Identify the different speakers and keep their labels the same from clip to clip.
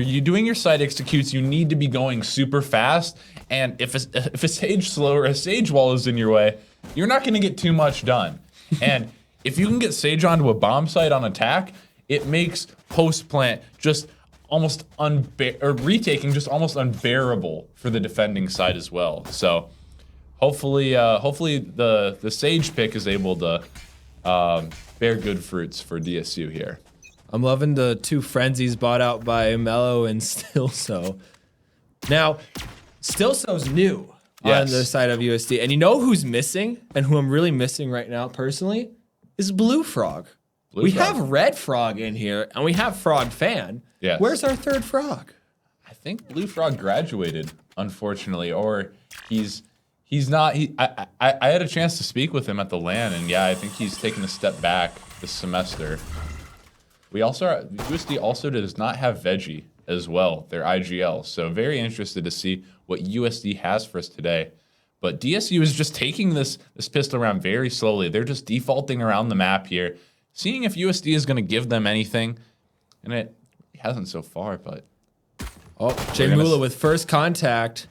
Speaker 1: you're doing your side executes, you need to be going super fast. And if a sage slow or a sage wall is in your way, you're not going to get too much done. And if you can get sage onto a bomb site on attack, it makes post plant just almost retaking just almost unbearable for the defending side as well. So hopefully the sage pick is able to bear good fruits for DSU here.
Speaker 2: I'm loving the 2 frenzies bought out by Mello and Stilso. Now, Stilso's new on the side of USD. And you know who's missing and who I'm really missing right now personally is Blue Frog. We have Red Frog in here and we have Frog Fan.
Speaker 1: Yes.
Speaker 2: Where's our 3rd frog?
Speaker 1: I think Blue Frog graduated, unfortunately, or he's not. I had a chance to speak with him at the LAN, and yeah, I think he's taken a step back this semester. USD also does not have Veggie as well, their IGL. So very interested to see what USD has for us today. But DSU is just taking this pistol round very slowly. They're just defaulting around the map here, seeing if USD is going to give them anything, and it hasn't so far. But
Speaker 2: Jay Mula with first contact.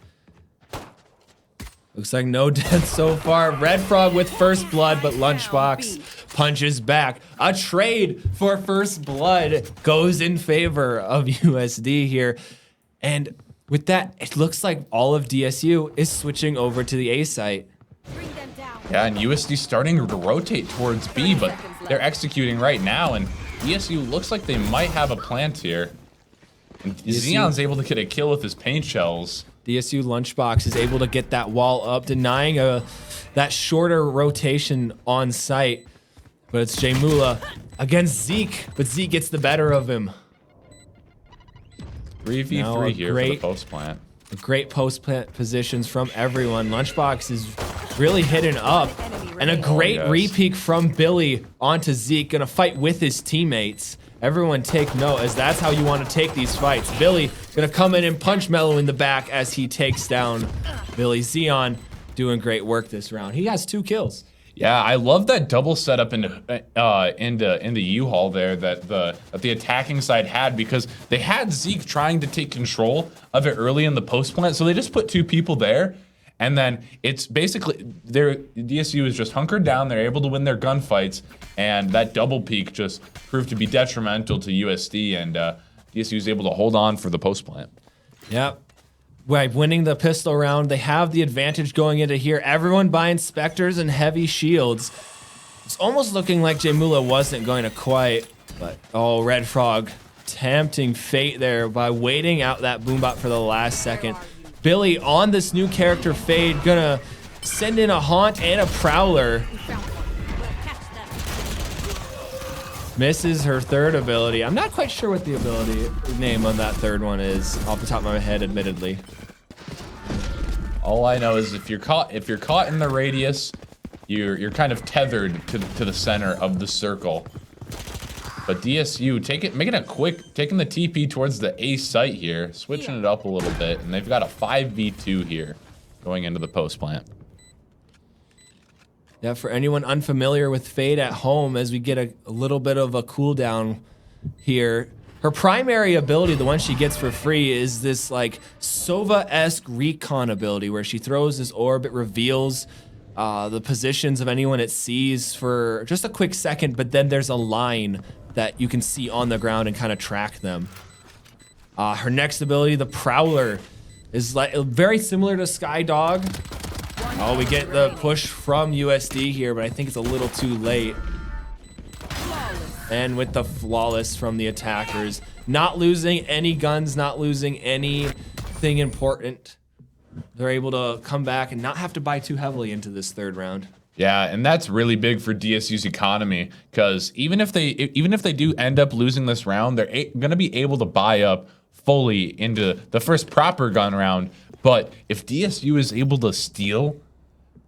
Speaker 2: Looks like no death so far. Red Frog with first blood, but Lunchbox punches back. A trade for first blood goes in favor of USD here. And with that, it looks like all of DSU is switching over to the A site.
Speaker 1: Yeah, and USD starting to rotate towards B, but they're executing right now, and DSU looks like they might have a plant here. And Xeon's able to get a kill with his paint shells.
Speaker 2: DSU Lunchbox is able to get that wall up, denying that shorter rotation on site. But it's Jay Mula against Zeke, but Zeke gets the better of him.
Speaker 1: 3v3 here for the post plant.
Speaker 2: Great post plant positions from everyone. Lunchbox is really hidden up, and a great re-peek from Billy onto Zeke. Gonna fight with his teammates. Everyone take note, as that's how you want to take these fights. Billy gonna come in and punch Mello in the back as he takes down Billy. Xeon doing great work this round. He has 2 kills.
Speaker 1: Yeah, I love that double setup into U-Haul there that the attacking side had, because they had Zeke trying to take control of it early in the post plant, so they just put 2 people there, and then it's basically DSU is just hunkered down. They're able to win their gunfights, and that double peak just proved to be detrimental to USD, and DSU is able to hold on for the post plant.
Speaker 2: Yep. By winning the pistol round, they have the advantage going into here. Everyone buying Spectres and heavy shields. It's almost looking like Jay Mula wasn't going to quite, but Red Frog tempting fate there by waiting out that boombot for the last second. Billy on this new character Fade, gonna send in a Haunt and a Prowler. Misses her 3rd ability. I'm not quite sure what the ability name on that 3rd one is off the top of my head, admittedly.
Speaker 1: All I know is if you're caught in the radius, you're kind of tethered to the center of the circle. But DSU taking the TP towards the A site here, switching it up a little bit, and they've got a 5v2 here going into the post plant.
Speaker 2: Yeah, for anyone unfamiliar with Fade at home, as we get a little bit of a cooldown here, her primary ability, the one she gets for free, is this like Sova-esque recon ability where she throws this orb, it reveals the positions of anyone it sees for just a quick second, but then there's a line that you can see on the ground and kind of track them. Her next ability, the Prowler, is like very similar to Skydog. Oh, we get the push from USD here, but I think it's a little too late. And with the flawless from the attackers, not losing any guns, not losing anything important. They're able to come back and not have to buy too heavily into this 3rd round.
Speaker 1: Yeah, and that's really big for DSU's economy, because even if they do end up losing this round, they're going to be able to buy up fully into the first proper gun round. But if DSU is able to steal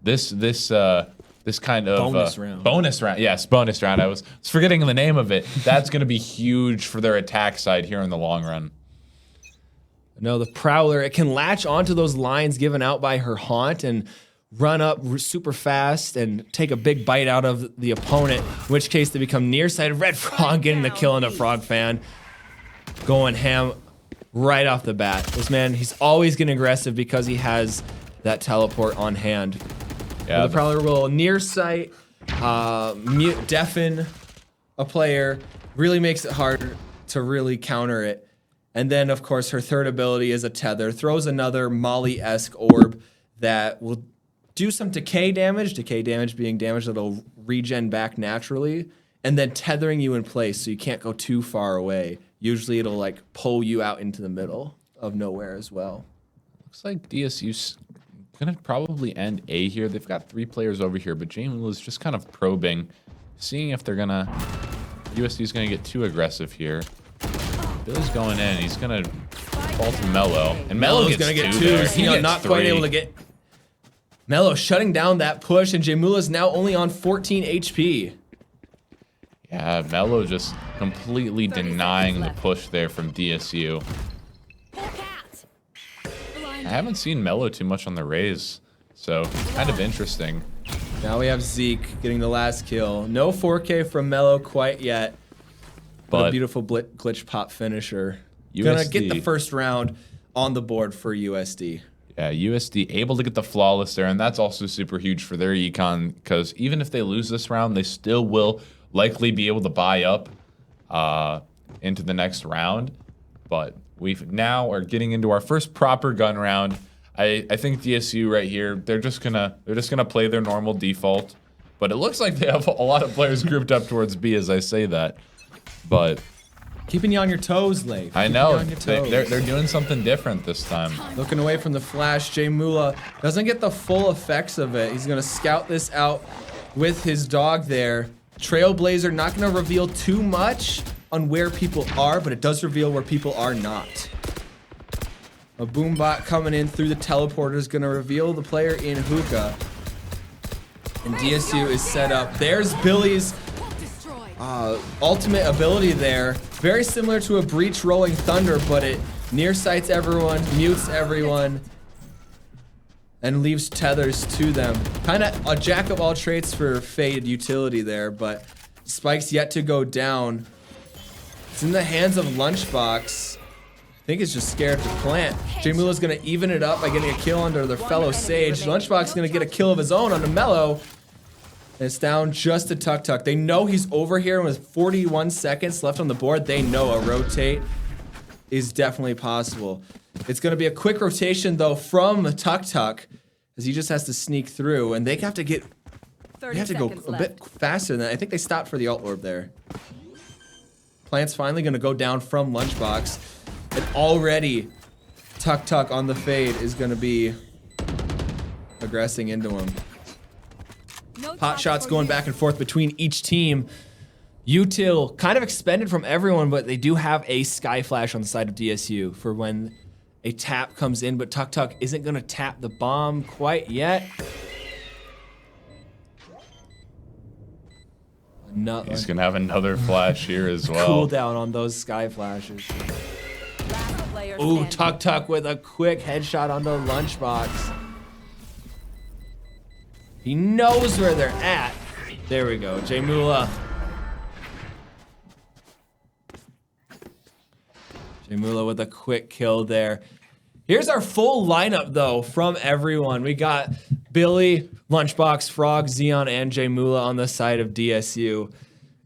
Speaker 1: this kind of bonus round, yes, bonus round. I was forgetting the name of it. That's going to be huge for their attack side here in the long run.
Speaker 2: No, the Prowler, it can latch onto those lines given out by her Haunt and run up super fast and take a big bite out of the opponent, in which case they become nearsighted. Red Frog getting the kill on a Frog Fan. Going ham right off the bat. This man, he's always getting aggressive because he has that teleport on hand.
Speaker 1: Yeah,
Speaker 2: The Prowler will near sight, mute, deafen a player, really makes it hard to really counter it. And then, of course, her third ability is a tether. Throws another Molly-esque orb that will do some decay damage. Decay damage being damage that'll regen back naturally. And then tethering you in place so you can't go too far away. Usually it'll like pull you out into the middle of nowhere as well.
Speaker 1: looks like DSU's gonna probably end A here. They've got 3 players over here, but Jamie is just kind of probing, seeing if they're gonna... USD's gonna get too aggressive here. Billy's going in. He's gonna fall to Mello, and Mello gets
Speaker 2: gonna get
Speaker 1: 2
Speaker 2: two.
Speaker 1: there.
Speaker 2: He's not
Speaker 1: gets
Speaker 2: quite
Speaker 1: 3.
Speaker 2: able to get. Mello shutting down that push, and Jamula's now only on 14 HP.
Speaker 1: Yeah, Mello just completely denying the push there from DSU. I haven't seen Mello too much on the Rays, so kind of interesting.
Speaker 2: Now we have Zeke getting the last kill. No 4K from Mello quite yet. But a beautiful glitch pop finisher. Gonna get the first round on the board for USD.
Speaker 1: Yeah, USD able to get the flawless there, and that's also super huge for their econ, because even if they lose this round, they still will likely be able to buy up into the next round. But we've now are getting into our first proper gun round. I think DSU right here, they're just gonna play their normal default. But it looks like they have a lot of players grouped up towards B as I say that. But
Speaker 2: keeping you on your toes, Leif.
Speaker 1: I know they're doing something different this time.
Speaker 2: Looking away from the flash, Jay Mula doesn't get the full effects of it. He's gonna scout this out with his dog there. Trailblazer not gonna reveal too much on where people are, but it does reveal where people are not. A boombot coming in through the teleporter is gonna reveal the player in hookah. And DSU is set up. There's Billy's ultimate ability there. Very similar to a Breach Rolling Thunder, but it near sights everyone, mutes everyone, and leaves tethers to them. Kind of a jack of all trades for Fade utility there, but Spike's yet to go down. It's in the hands of Lunchbox. I think it's just scared to plant. Jamula's gonna even it up by getting a kill under their fellow Sage. Lunchbox is gonna get a kill of his own on the Mello. And it's down just to Tuk Tuk. They know he's over here, and with 41 seconds left on the board, they know a rotate is definitely possible. It's gonna be a quick rotation though from Tuk Tuk, as he just has to sneak through, and they have to get, they have to go a bit faster than that. I think they stopped for the alt orb there. Plant's finally gonna go down from Lunchbox, and already Tuk Tuk on the Fade is gonna be aggressing into him. Pot shots going back and forth between each team. Util kind of expended from everyone, but they do have a Sky Flash on the side of DSU for when a tap comes in, but Tuk Tuk isn't gonna tap the bomb quite yet.
Speaker 1: He's gonna have another flash here as well.
Speaker 2: Cooldown on those Sky Flashes. Ooh, Tuk Tuk with a quick headshot on the Lunchbox. He knows where they're at. There we go, Jay Mula. Jay Mula with a quick kill there. Here's our full lineup though from everyone. We got Billy, Lunchbox, Frog, Xeon, and Jay Mula on the side of DSU.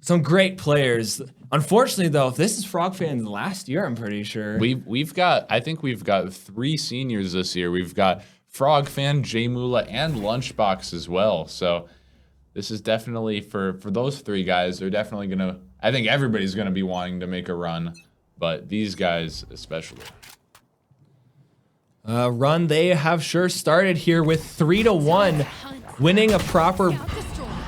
Speaker 2: Some great players. Unfortunately though, this is Frog Fan's last year, I'm pretty sure.
Speaker 1: I think we've got 3 seniors this year. We've got Frog Fan, Jay Mula, and Lunchbox as well. So this is definitely for those 3 guys. They're definitely gonna. I think everybody's gonna be wanting to make a run, but these guys especially.
Speaker 2: Run they have sure started here with 3-1, winning a proper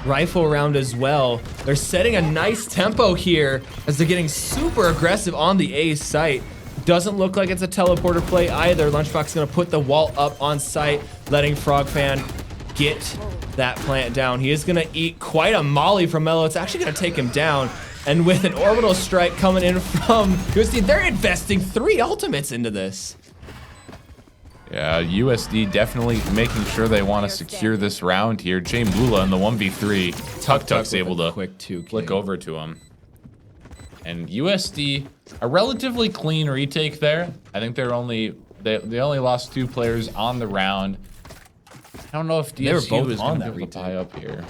Speaker 2: rifle round as well. They're setting a nice tempo here as they're getting super aggressive on the A site. Doesn't look like it's a teleporter play either. Lunchbox is gonna put the wall up on site, letting Frog Fan get that plant down. He is gonna eat quite a molly from Mello. It's actually gonna take him down. And with an orbital strike coming in from USD, they're investing 3 ultimates into this.
Speaker 1: Yeah, USD definitely making sure they want to secure this round here. Jay Mula in the 1v3. Tuk Tuk's able to
Speaker 2: quick 2K.
Speaker 1: flick over to him. And USD, a relatively clean retake there. I think they only lost 2 players on the round. I don't know if DSU is going to be able to tie up here.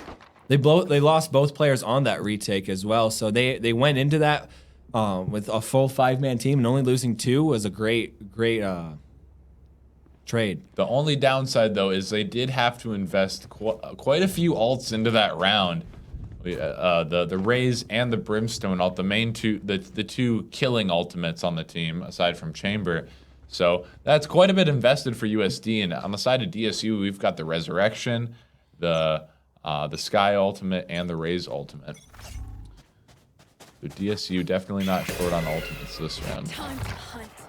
Speaker 2: They lost both players on that retake as well. So they went into that with a full 5-man team, and only losing 2 was a great trade.
Speaker 1: The only downside though is they did have to invest quite a few ults into that round. The Raze and the Brimstone ult, the main two, the 2 killing ultimates on the team aside from Chamber. So that's quite a bit invested for USD. And on the side of DSU, we've got the Resurrection, the Sky ultimate, and the Raze ultimate. So DSU definitely not short on ultimates this round.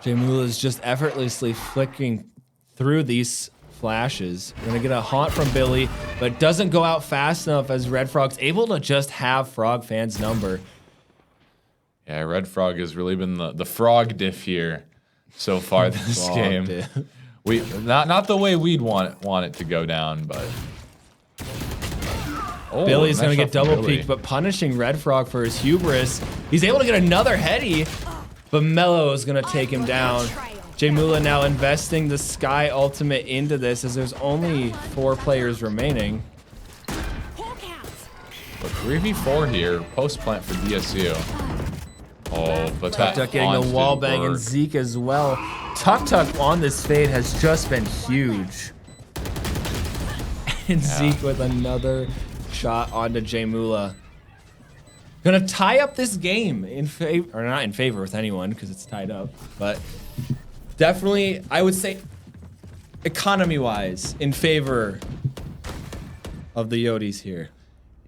Speaker 2: Jaymula is just effortlessly flicking through these flashes. We're gonna get a haunt from Billy, but doesn't go out fast enough as Red Frog's able to just have Frog fans number.
Speaker 1: Yeah, Red Frog has really been the frog diff here so far this game. We not the way we'd want it to go down, but
Speaker 2: Billy's gonna get double peeked, but punishing Red Frog for his hubris. He's able to get another heady, but Mello is gonna take him down. Jaymula now investing the Sky ultimate into this as there's only 4 players remaining.
Speaker 1: But 3v4 here, post plant for DSU. Oh, but
Speaker 2: Tuk Tuk getting the wall bang and Zeke as well. Tuk Tuk on this fade has just been huge. And Zeke with another shot onto Jaymula. Gonna tie up this game in favor, or not in favor with anyone because it's tied up, but definitely, I would say, economy-wise, in favor of the Yodis here.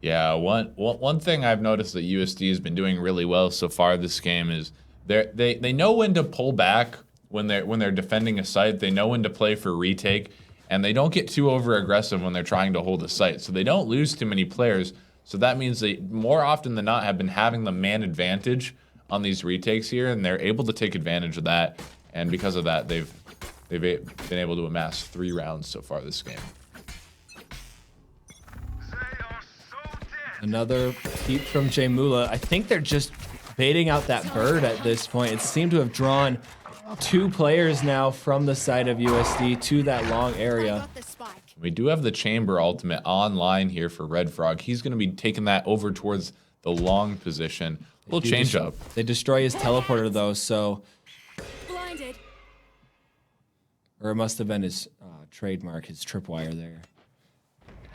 Speaker 1: Yeah, one thing I've noticed that USD has been doing really well so far this game is they know when to pull back when they're defending a site. They know when to play for retake, and they don't get too over aggressive when they're trying to hold a site. So they don't lose too many players. So that means they more often than not have been having the man advantage on these retakes here, and they're able to take advantage of that. And because of that, they've been able to amass 3 rounds so far this game.
Speaker 2: Another peep from Jaymula. I think they're just baiting out that bird at this point. It seemed to have drawn 2 players now from the side of USD to that long area.
Speaker 1: We do have the Chamber ultimate online here for Red Frog. He's going to be taking that over towards the long position. We'll change up.
Speaker 2: They destroy his teleporter though, so... Or it must have been his trademark, his tripwire there.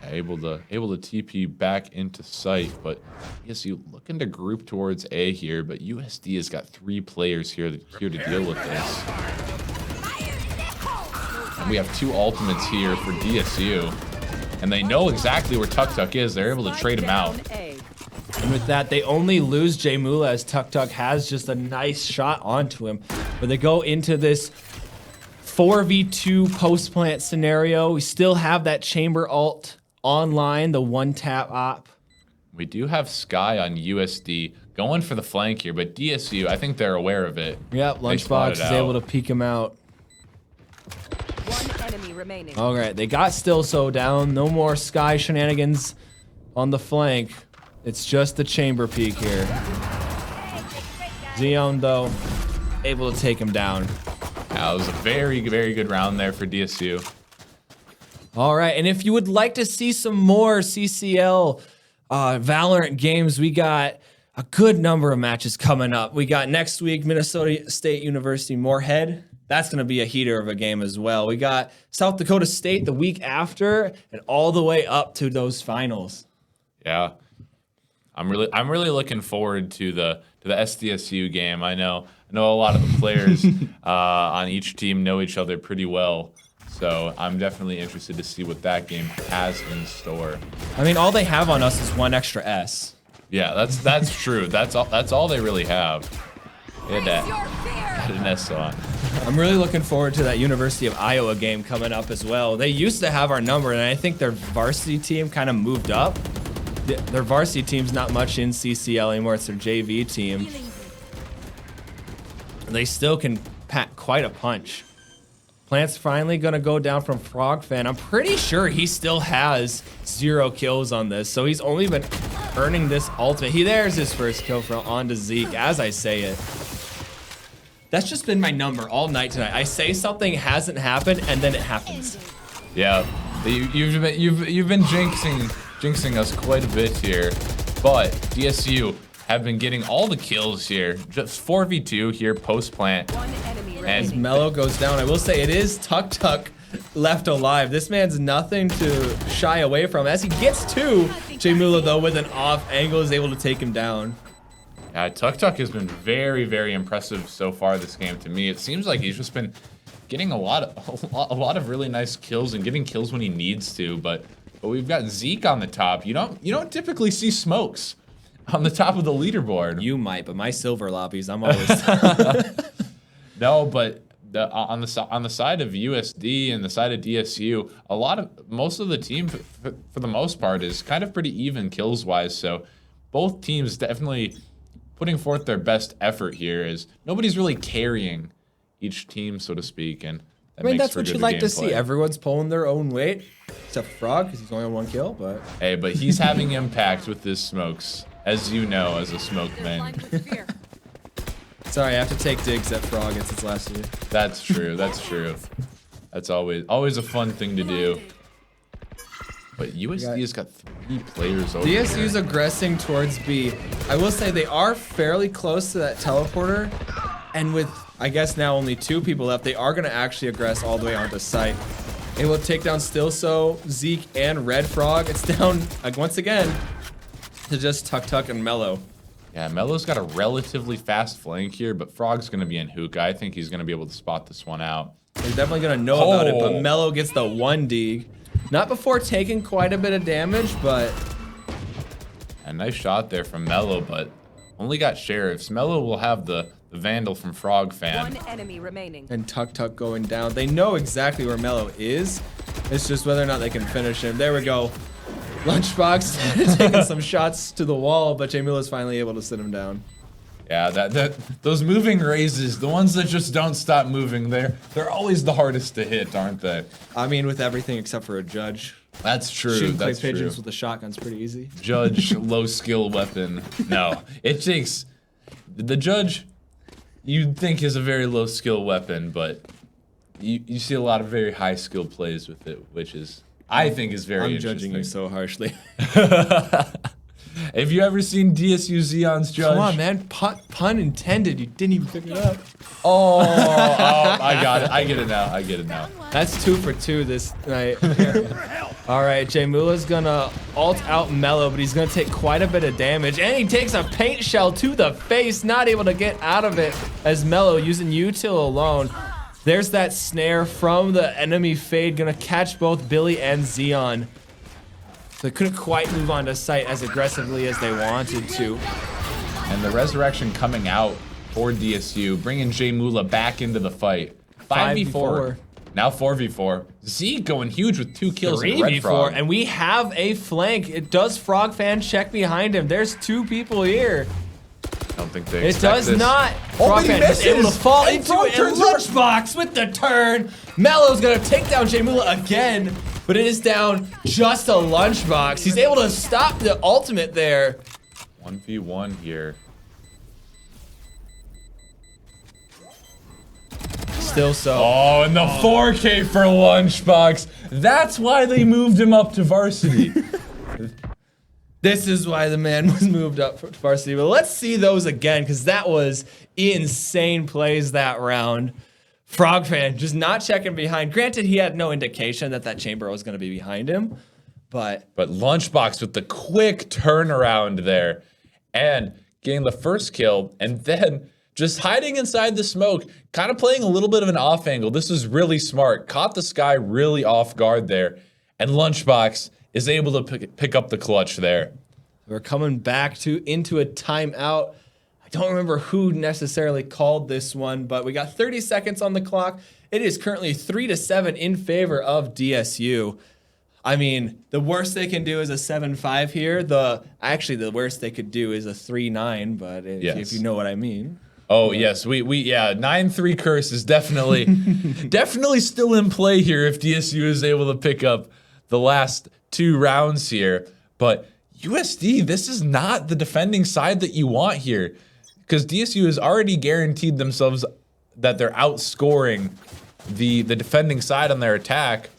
Speaker 1: Able to TP back into sight, but yes, you looking to group towards A here, but USD has got 3 players here to deal with this. And we have 2 ultimates here for DSU, and they know exactly where Tuk Tuk is. They're able to trade him out.
Speaker 2: And with that, they only lose Jaymula as Tuk Tuk has just a nice shot onto him. But they go into this 4v2 post plant scenario. We still have that Chamber ult online, the 1-tap op.
Speaker 1: We do have Sky on USD going for the flank here, but DSU, I think they're aware of it.
Speaker 2: Yep, Lunchbox is able to peek him out.
Speaker 3: 1 enemy remaining.
Speaker 2: All right, they got Still So down. No more Sky shenanigans on the flank. It's just the Chamber peek here. Xeon, though, able to take him down.
Speaker 1: That was a very, very good round there for DSU.
Speaker 2: All right, and if you would like to see some more CCL Valorant games, we got a good number of matches coming up. We got next week, Minnesota State University Moorhead. That's going to be a heater of a game as well. We got South Dakota State the week after, and all the way up to those finals.
Speaker 1: Yeah, I'm really looking forward to the SDSU game. I know a lot of the players on each team know each other pretty well. So I'm definitely interested to see what that game has in store.
Speaker 2: I mean, all they have on us is 1 extra S.
Speaker 1: Yeah, that's true. That's all they really have. They had an S on.
Speaker 2: I'm really looking forward to that University of Iowa game coming up as well. They used to have our number, and I think their varsity team kind of moved up. Their varsity team's not much in CCL anymore. It's their JV team. They still can pack quite a punch. Plant's finally gonna go down from Frog Fan. I'm pretty sure he still has 0 kills on this, so he's only been earning this ultimate. There's his first kill onto Zeke, as I say it. That's just been my number all night tonight. I say something hasn't happened, and then it happens.
Speaker 1: Yeah, you've been jinxing us quite a bit here, but DSU have been getting all the kills here. Just 4v2 here post plant.
Speaker 2: As Mello goes down, I will say it is Tuk left alive. This man's nothing to shy away from. As he gets to J-Mula though with an off angle, is able to take him down.
Speaker 1: Yeah, Tuk has been very, very impressive so far this game to me. It seems like he's just been getting a lot of really nice kills and getting kills when he needs to. But we've got Zeke on the top. You don't typically see smokes on the top of the leaderboard.
Speaker 2: You might, but my silver lobbies, I'm always.
Speaker 1: No, but on the side of USD and the side of DSU, most of the team for the most part is kind of pretty even kills wise. So both teams definitely putting forth their best effort here. Is nobody's really carrying each team, so to speak, and
Speaker 2: I mean that's what you like to see. Everyone's pulling their own weight, except for Frog because he's only on 1 kill. But
Speaker 1: hey, but he's having impact with his smokes, as you know, as a smoke man.
Speaker 2: Sorry, I have to take digs at Frog. It's his last year.
Speaker 1: That's true. That's true. That's always a fun thing to do. But USD has got 3 players over
Speaker 2: DSU's
Speaker 1: here.
Speaker 2: aggressing towards B. I will say they are fairly close to that teleporter, and with I guess now only 2 people left, they are going to actually aggress all the way onto site. It will take down Stilso, Zeke, and Red Frog. It's down once again to just Tuk and Mello.
Speaker 1: Yeah, Mello's got a relatively fast flank here, but Frog's going to be in hookah. I think he's going to be able to spot this one out.
Speaker 2: They're definitely going to know about it, but Mello gets the 1 dig. Not before taking quite a bit of damage, but...
Speaker 1: A nice shot there from Mello, but only got sheriffs. Mello will have the Vandal from Frog Fan.
Speaker 3: 1 enemy remaining.
Speaker 2: And Tuk going down. They know exactly where Mello is. It's just whether or not they can finish him. There we go. Lunchbox taking some shots to the wall, but J-Mula's finally able to sit him down.
Speaker 1: Yeah, those moving raises, the ones that just don't stop moving, they're always the hardest to hit, aren't they?
Speaker 2: I mean, with everything except for a Judge.
Speaker 1: That's true.
Speaker 2: Shooting clay
Speaker 1: that's
Speaker 2: pigeons
Speaker 1: true.
Speaker 2: with a shotgun's pretty easy.
Speaker 1: Judge, low skill weapon. No, it takes the Judge. You'd think is a very low skill weapon, but you see a lot of very high skill plays with it, which is I think is very interesting.
Speaker 2: I'm judging you so harshly.
Speaker 1: Have you ever seen DSU Xeon's Judge?
Speaker 2: Come on, man. Pun intended. You didn't even pick it up.
Speaker 1: Oh, I got it. I get it now.
Speaker 2: That's 2 for 2 this night. All right, J-Mula's gonna ult out Mello, but he's gonna take quite a bit of damage, and he takes a paint shell to the face, not able to get out of it as Mello using util alone. There's that snare from the enemy Fade, gonna catch both Billy and Xeon. They couldn't quite move onto site as aggressively as they wanted to.
Speaker 1: And the resurrection coming out for DSU, bringing J-Mula back into the fight. 5v4. Now 4v4. Zeke going huge with 2 kills.
Speaker 2: 3v4, and we have a flank. It does Frog Fan check behind him. There's 2 people here.
Speaker 1: I don't think they
Speaker 2: It does
Speaker 1: this.
Speaker 2: not.
Speaker 1: Oh,
Speaker 2: Frog Fan is able to fall into
Speaker 1: Frog
Speaker 2: it.
Speaker 1: turns
Speaker 2: Lunchbox with the turn. Mello's gonna take down J-Mula again, but it is down just a Lunchbox. He's able to stop the ultimate there.
Speaker 1: 1v1 here.
Speaker 2: Still so.
Speaker 1: Oh, and the 4K for Lunchbox. That's why they moved him up to varsity.
Speaker 2: This is why the man was moved up to varsity. But let's see those again, because that was insane plays that round. Frog Fan just not checking behind. Granted, he had no indication that that chamber was going to be behind him, but
Speaker 1: Lunchbox with the quick turnaround there and getting the first kill, and then just hiding inside the smoke, kind of playing a little bit of an off angle. This is really smart. Caught this guy really off guard there, and Lunchbox is able to pick up the clutch there.
Speaker 2: we're coming back into a timeout. I don't remember who necessarily called this one, but we got 30 seconds on the clock. It is currently 3-7 in favor of DSU. I mean, the worst they can do is a 7-5 here. Actually, the worst they could do is a 3-9, but if you know what I mean.
Speaker 1: Oh, yes, yeah, 9-3 curse is definitely definitely still in play here if DSU is able to pick up the last 2 rounds here. But USD, this is not the defending side that you want here, because DSU has already guaranteed themselves that they're outscoring the defending side on their attack.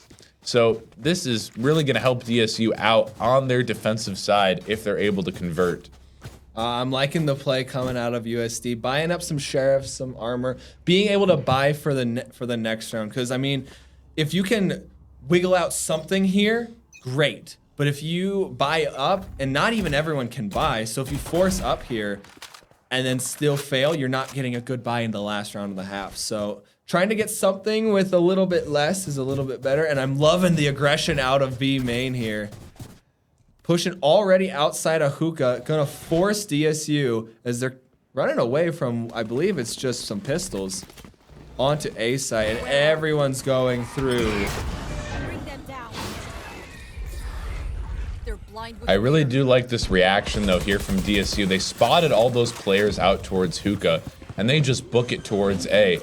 Speaker 1: So this is really going to help DSU out on their defensive side if they're able to convert.
Speaker 2: I'm liking the play coming out of USD, buying up some sheriffs, some armor, being able to buy for the next round. Because I mean, if you can wiggle out something here, great. But if you buy up, and not even everyone can buy, so if you force up here and then still fail, you're not getting a good buy in the last round of the half. So trying to get something with a little bit less is a little bit better. And I'm loving the aggression out of B main here. Pushing already outside of hookah, gonna force DSU as they're running away from, I believe it's just some pistols, onto A site, and everyone's going through.
Speaker 1: I really do like this reaction though here from DSU. They spotted all those players out towards hookah, and they just book it towards A.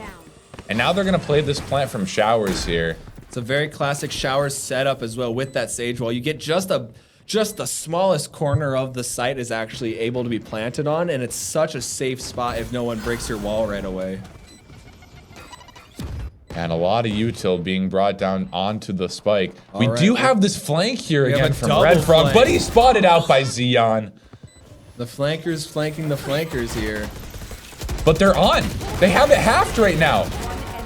Speaker 1: And now they're gonna play this plant from showers here.
Speaker 2: It's a very classic showers setup as well with that sage wall. You get just the smallest corner of the site is actually able to be planted on, and it's such a safe spot if no one breaks your wall right away.
Speaker 1: And a lot of util being brought down onto the spike. We do have this flank here again from Red Frog, but he's spotted out by Xeon.
Speaker 2: The flankers flanking the flankers here.
Speaker 1: But they're on. They have it halved right now.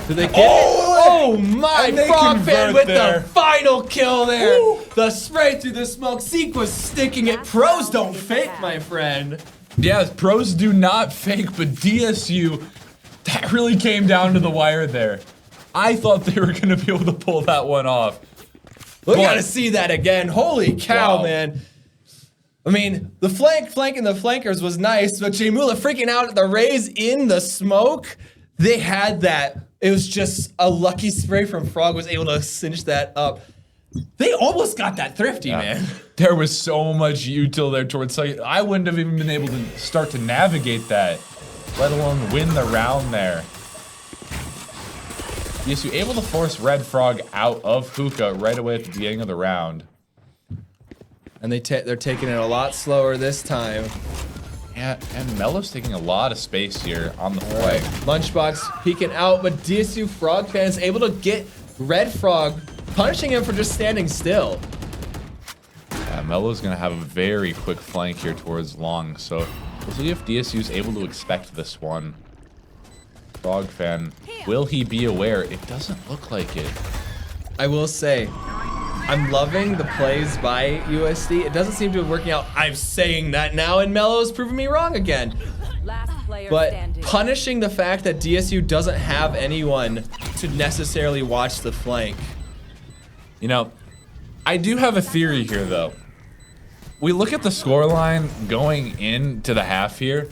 Speaker 2: Do they get it? Oh my, Frog fan with the final kill there. Ooh. The spray through the smoke. Zeke was sticking it. Pros don't fake, my friend.
Speaker 1: Yeah, pros do not fake, but DSU, that really came down to the wire there. I thought they were gonna be able to pull that one off.
Speaker 2: We gotta see that again. Holy cow, man. I mean, the flanking the flankers was nice, but Jamula freaking out at the raise in the smoke. They had that. It was just a lucky spray from Frog was able to cinch that up. They almost got that thrifty, man.
Speaker 1: There was so much util there towards site. I wouldn't have even been able to start to navigate that, let alone win the round there. Yes, you're able to force Red Frog out of hookah right away at the beginning of the round.
Speaker 2: And they're taking it a lot slower this time.
Speaker 1: Yeah, and Melo's taking a lot of space here on the flank.
Speaker 2: Lunchbox peeking out, but DSU Frog fans able to get Red Frog, punishing him for just standing still.
Speaker 1: Yeah, Melo's gonna have a very quick flank here towards long, so we'll see if DSU's able to expect this one. Frog fan, will he be aware? It doesn't look like it.
Speaker 2: I will say, I'm loving the plays by USD. It doesn't seem to be working out. I'm saying that now, and Melo's proving me wrong again. But punishing the fact that DSU doesn't have anyone to necessarily watch the flank.
Speaker 1: You know, I do have a theory here, though. We look at the scoreline going into the half here.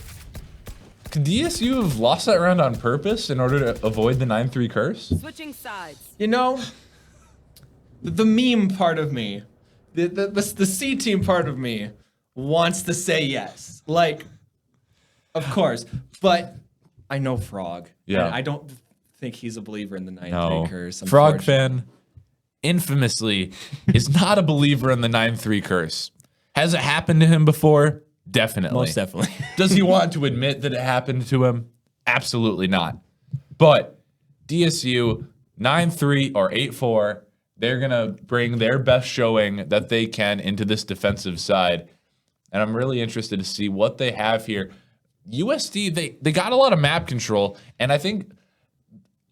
Speaker 1: Could DSU have lost that round on purpose in order to avoid the 9-3 curse?
Speaker 3: Switching sides.
Speaker 2: You know, the meme part of me, the C team part of me wants to say yes. Like, of course. But I know Frog.
Speaker 1: Yeah.
Speaker 2: I don't think he's a believer in the 9-3 curse.
Speaker 1: Frog fan, infamously, is not a believer in the 9-3 curse. Has it happened to him before? Definitely.
Speaker 2: Most definitely.
Speaker 1: Does he want to admit that it happened to him? Absolutely not. But DSU 9-3 or 8-4, they're going to bring their best showing that they can into this defensive side. And I'm really interested to see what they have here. USD, they got a lot of map control. And I think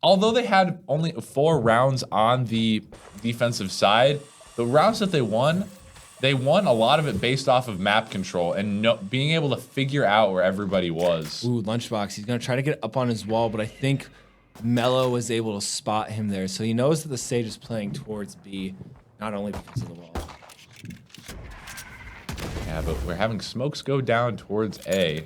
Speaker 1: although they had only 4 rounds on the defensive side, the rounds that they won a lot of it based off of map control and being able to figure out where everybody was.
Speaker 2: Ooh, Lunchbox. He's going to try to get up on his wall, but I think Melo was able to spot him there. So he knows that the stage is playing towards B, not only because of the wall.
Speaker 1: Yeah, but we're having smokes go down towards A.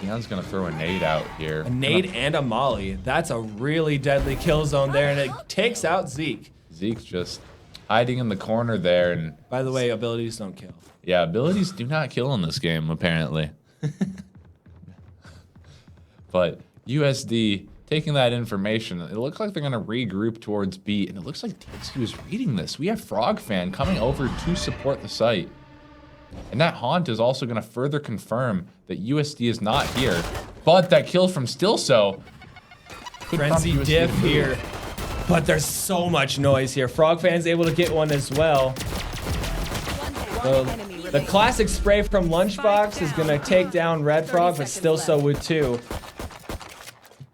Speaker 1: Xeon's going to throw a nade out here.
Speaker 2: A nade and a molly. That's a really deadly kill zone there, and it takes out Zeke.
Speaker 1: Zeke's just hiding in the corner there. And
Speaker 2: by the way, abilities don't kill.
Speaker 1: Yeah, abilities do not kill in this game, apparently. But USD taking that information, it looks like they're going to regroup towards B, and it looks like DSU is reading this. We have Frog fan coming over to support the site. And that haunt is also going to further confirm that USD is not here. But that kill from Stilso could prompt
Speaker 2: Frenzy
Speaker 1: USD
Speaker 2: diff
Speaker 1: to move.
Speaker 2: here. But there's so much noise here. Frog fan's able to get one as well. The classic spray from Lunchbox is going to take down Red Frog, but Stilso would too.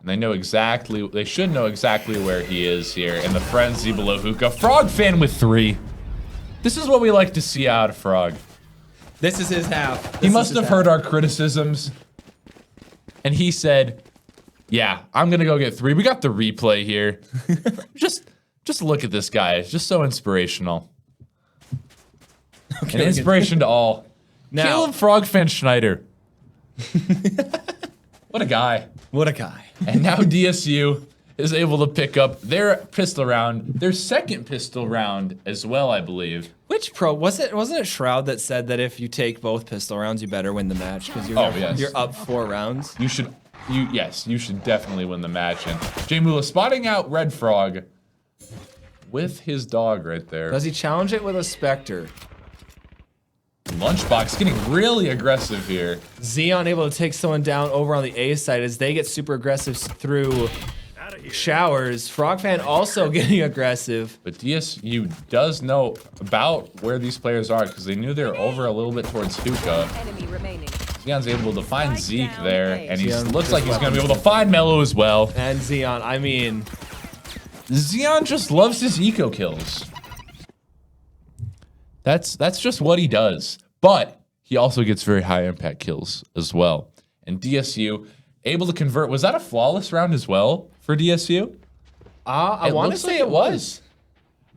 Speaker 1: And they know exactly, they should know exactly where he is here. And the frenzy below Hookah. Frog fan with 3. This is what we like to see out of Frog.
Speaker 2: This is his half.
Speaker 1: He must have heard our criticisms. And he said, yeah, I'm going to go get 3. We got the replay here. just look at this guy. It's just so inspirational.
Speaker 2: Okay,
Speaker 1: An inspiration to all.
Speaker 2: Now,
Speaker 1: Caleb Frogfan Schneider. What a guy.
Speaker 2: what a guy.
Speaker 1: And now DSU is able to pick up their pistol round, their second pistol round as well, I believe.
Speaker 2: Which pro wasn't it Shroud that said that if you take both pistol rounds, you better win the match because you're up 4 rounds.
Speaker 1: You should definitely win the match. And Jay Mula spotting out Red Frog with his dog right there.
Speaker 2: Does he challenge it with a Spectre?
Speaker 1: Lunchbox getting really aggressive here.
Speaker 2: Xeon able to take someone down over on the A side as they get super aggressive through showers. Frogfan also getting aggressive.
Speaker 1: But DSU does know about where these players are because they knew they were over a little bit towards Hookah. Xeon's able to find Zeke there, and he looks like he's going to be able to find Mello as well.
Speaker 2: And Xeon, I mean,
Speaker 1: Xeon just loves his eco kills. That's just what he does. But he also gets very high impact kills as well. And DSU able to convert. Was that a flawless round as well for DSU?
Speaker 2: I want to say it was.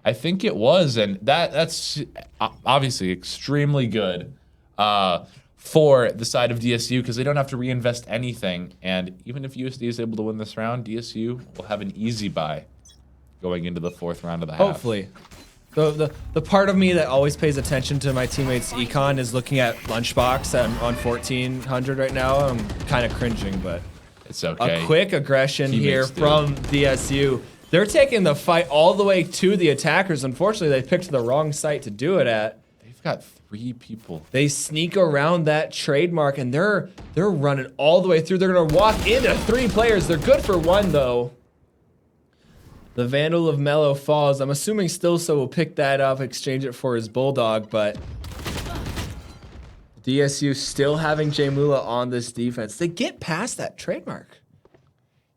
Speaker 1: I think it was, and that's obviously extremely good for the side of DSU because they don't have to reinvest anything. And even if USD is able to win this round, DSU will have an easy bye going into the 4th round of the half.
Speaker 2: Hopefully. The part of me that always pays attention to my teammates' econ is looking at Lunchbox. I'm on 1400 right now. I'm kind of cringing, but
Speaker 1: it's okay.
Speaker 2: A quick aggression here from DSU. They're taking the fight all the way to the attackers. Unfortunately, they picked the wrong site to do it at.
Speaker 1: They've got 3 people.
Speaker 2: They sneak around that trademark, and they're running all the way through. They're gonna walk into 3 players. They're good for 1 though. The Vandal of Mellow falls. I'm assuming Stilso will pick that up, exchange it for his Bulldog, but DSU still having Jay Mula on this defense. They get past that trademark.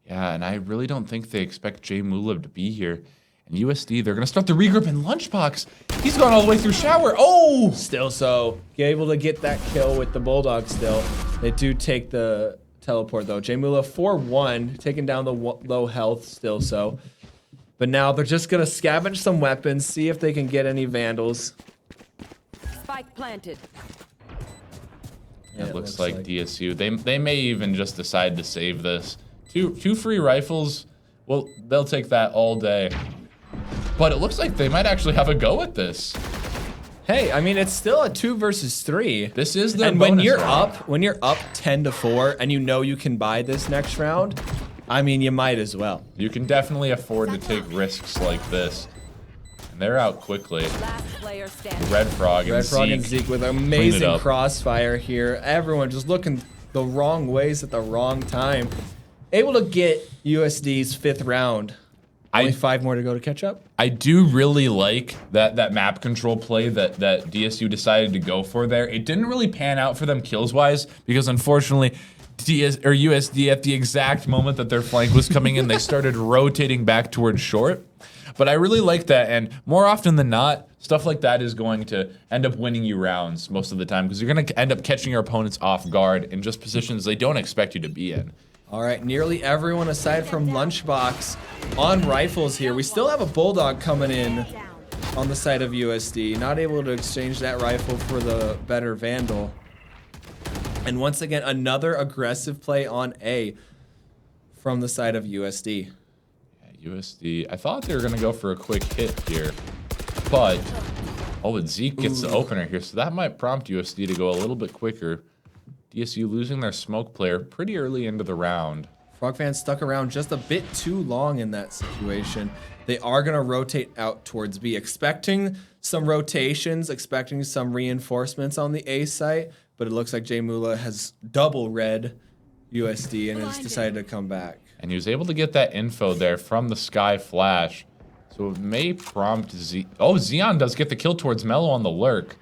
Speaker 1: Yeah, and I really don't think they expect Jay Mula to be here. And USD, they're going to start the regroup in Lunchbox. He's gone all the way through shower. Oh!
Speaker 2: Stilso able to get that kill with the Bulldog still. They do take the teleport though. Jay Mula 4-1, taking down the low health Stilso. But now they're just gonna scavenge some weapons, see if they can get any Vandals.
Speaker 3: Spike planted.
Speaker 1: It looks like DSU. They may even just decide to save this. Two free rifles. Well, they'll take that all day. But it looks like they might actually have a go at this.
Speaker 2: Hey, I mean it's still a 2 versus 3.
Speaker 1: This is their
Speaker 2: and
Speaker 1: bonus
Speaker 2: when you're
Speaker 1: round.
Speaker 2: when you're up 10-4 and you know you can buy this next round, I mean you might as well.
Speaker 1: You can definitely afford to take risks like this. And they're out quickly. Red Frog and Zeke
Speaker 2: with amazing crossfire here. Everyone just looking the wrong ways at the wrong time. Able to get USD's 5th round. Only 5 more to go to catch up.
Speaker 1: I do really like that map control play that DSU decided to go for there. It didn't really pan out for them kills wise because unfortunately USD at the exact moment that their flank was coming in, they started rotating back towards short. But I really like that, and more often than not, stuff like that is going to end up winning you rounds most of the time because you're going to end up catching your opponents off guard in just positions they don't expect you to be in.
Speaker 2: All right, nearly everyone aside from Lunchbox on rifles here. We still have a Bulldog coming in on the side of USD. Not able to exchange that rifle for the better Vandal. And once again, another aggressive play on A from the side of USD.
Speaker 1: Yeah, USD, I thought they were going to go for a quick hit here. But, and Zeke gets the opener here, so that might prompt USD to go a little bit quicker. DSU losing their smoke player pretty early into the round.
Speaker 2: Frog fans stuck around just a bit too long in that situation. They are going to rotate out towards B, expecting some rotations, expecting some reinforcements on the A site, but it looks like Jay Mula has double read USD and has decided to come back.
Speaker 1: And he was able to get that info there from the Sky Flash. So it may prompt Z. Oh, Xeon does get the kill towards Mello on the lurk.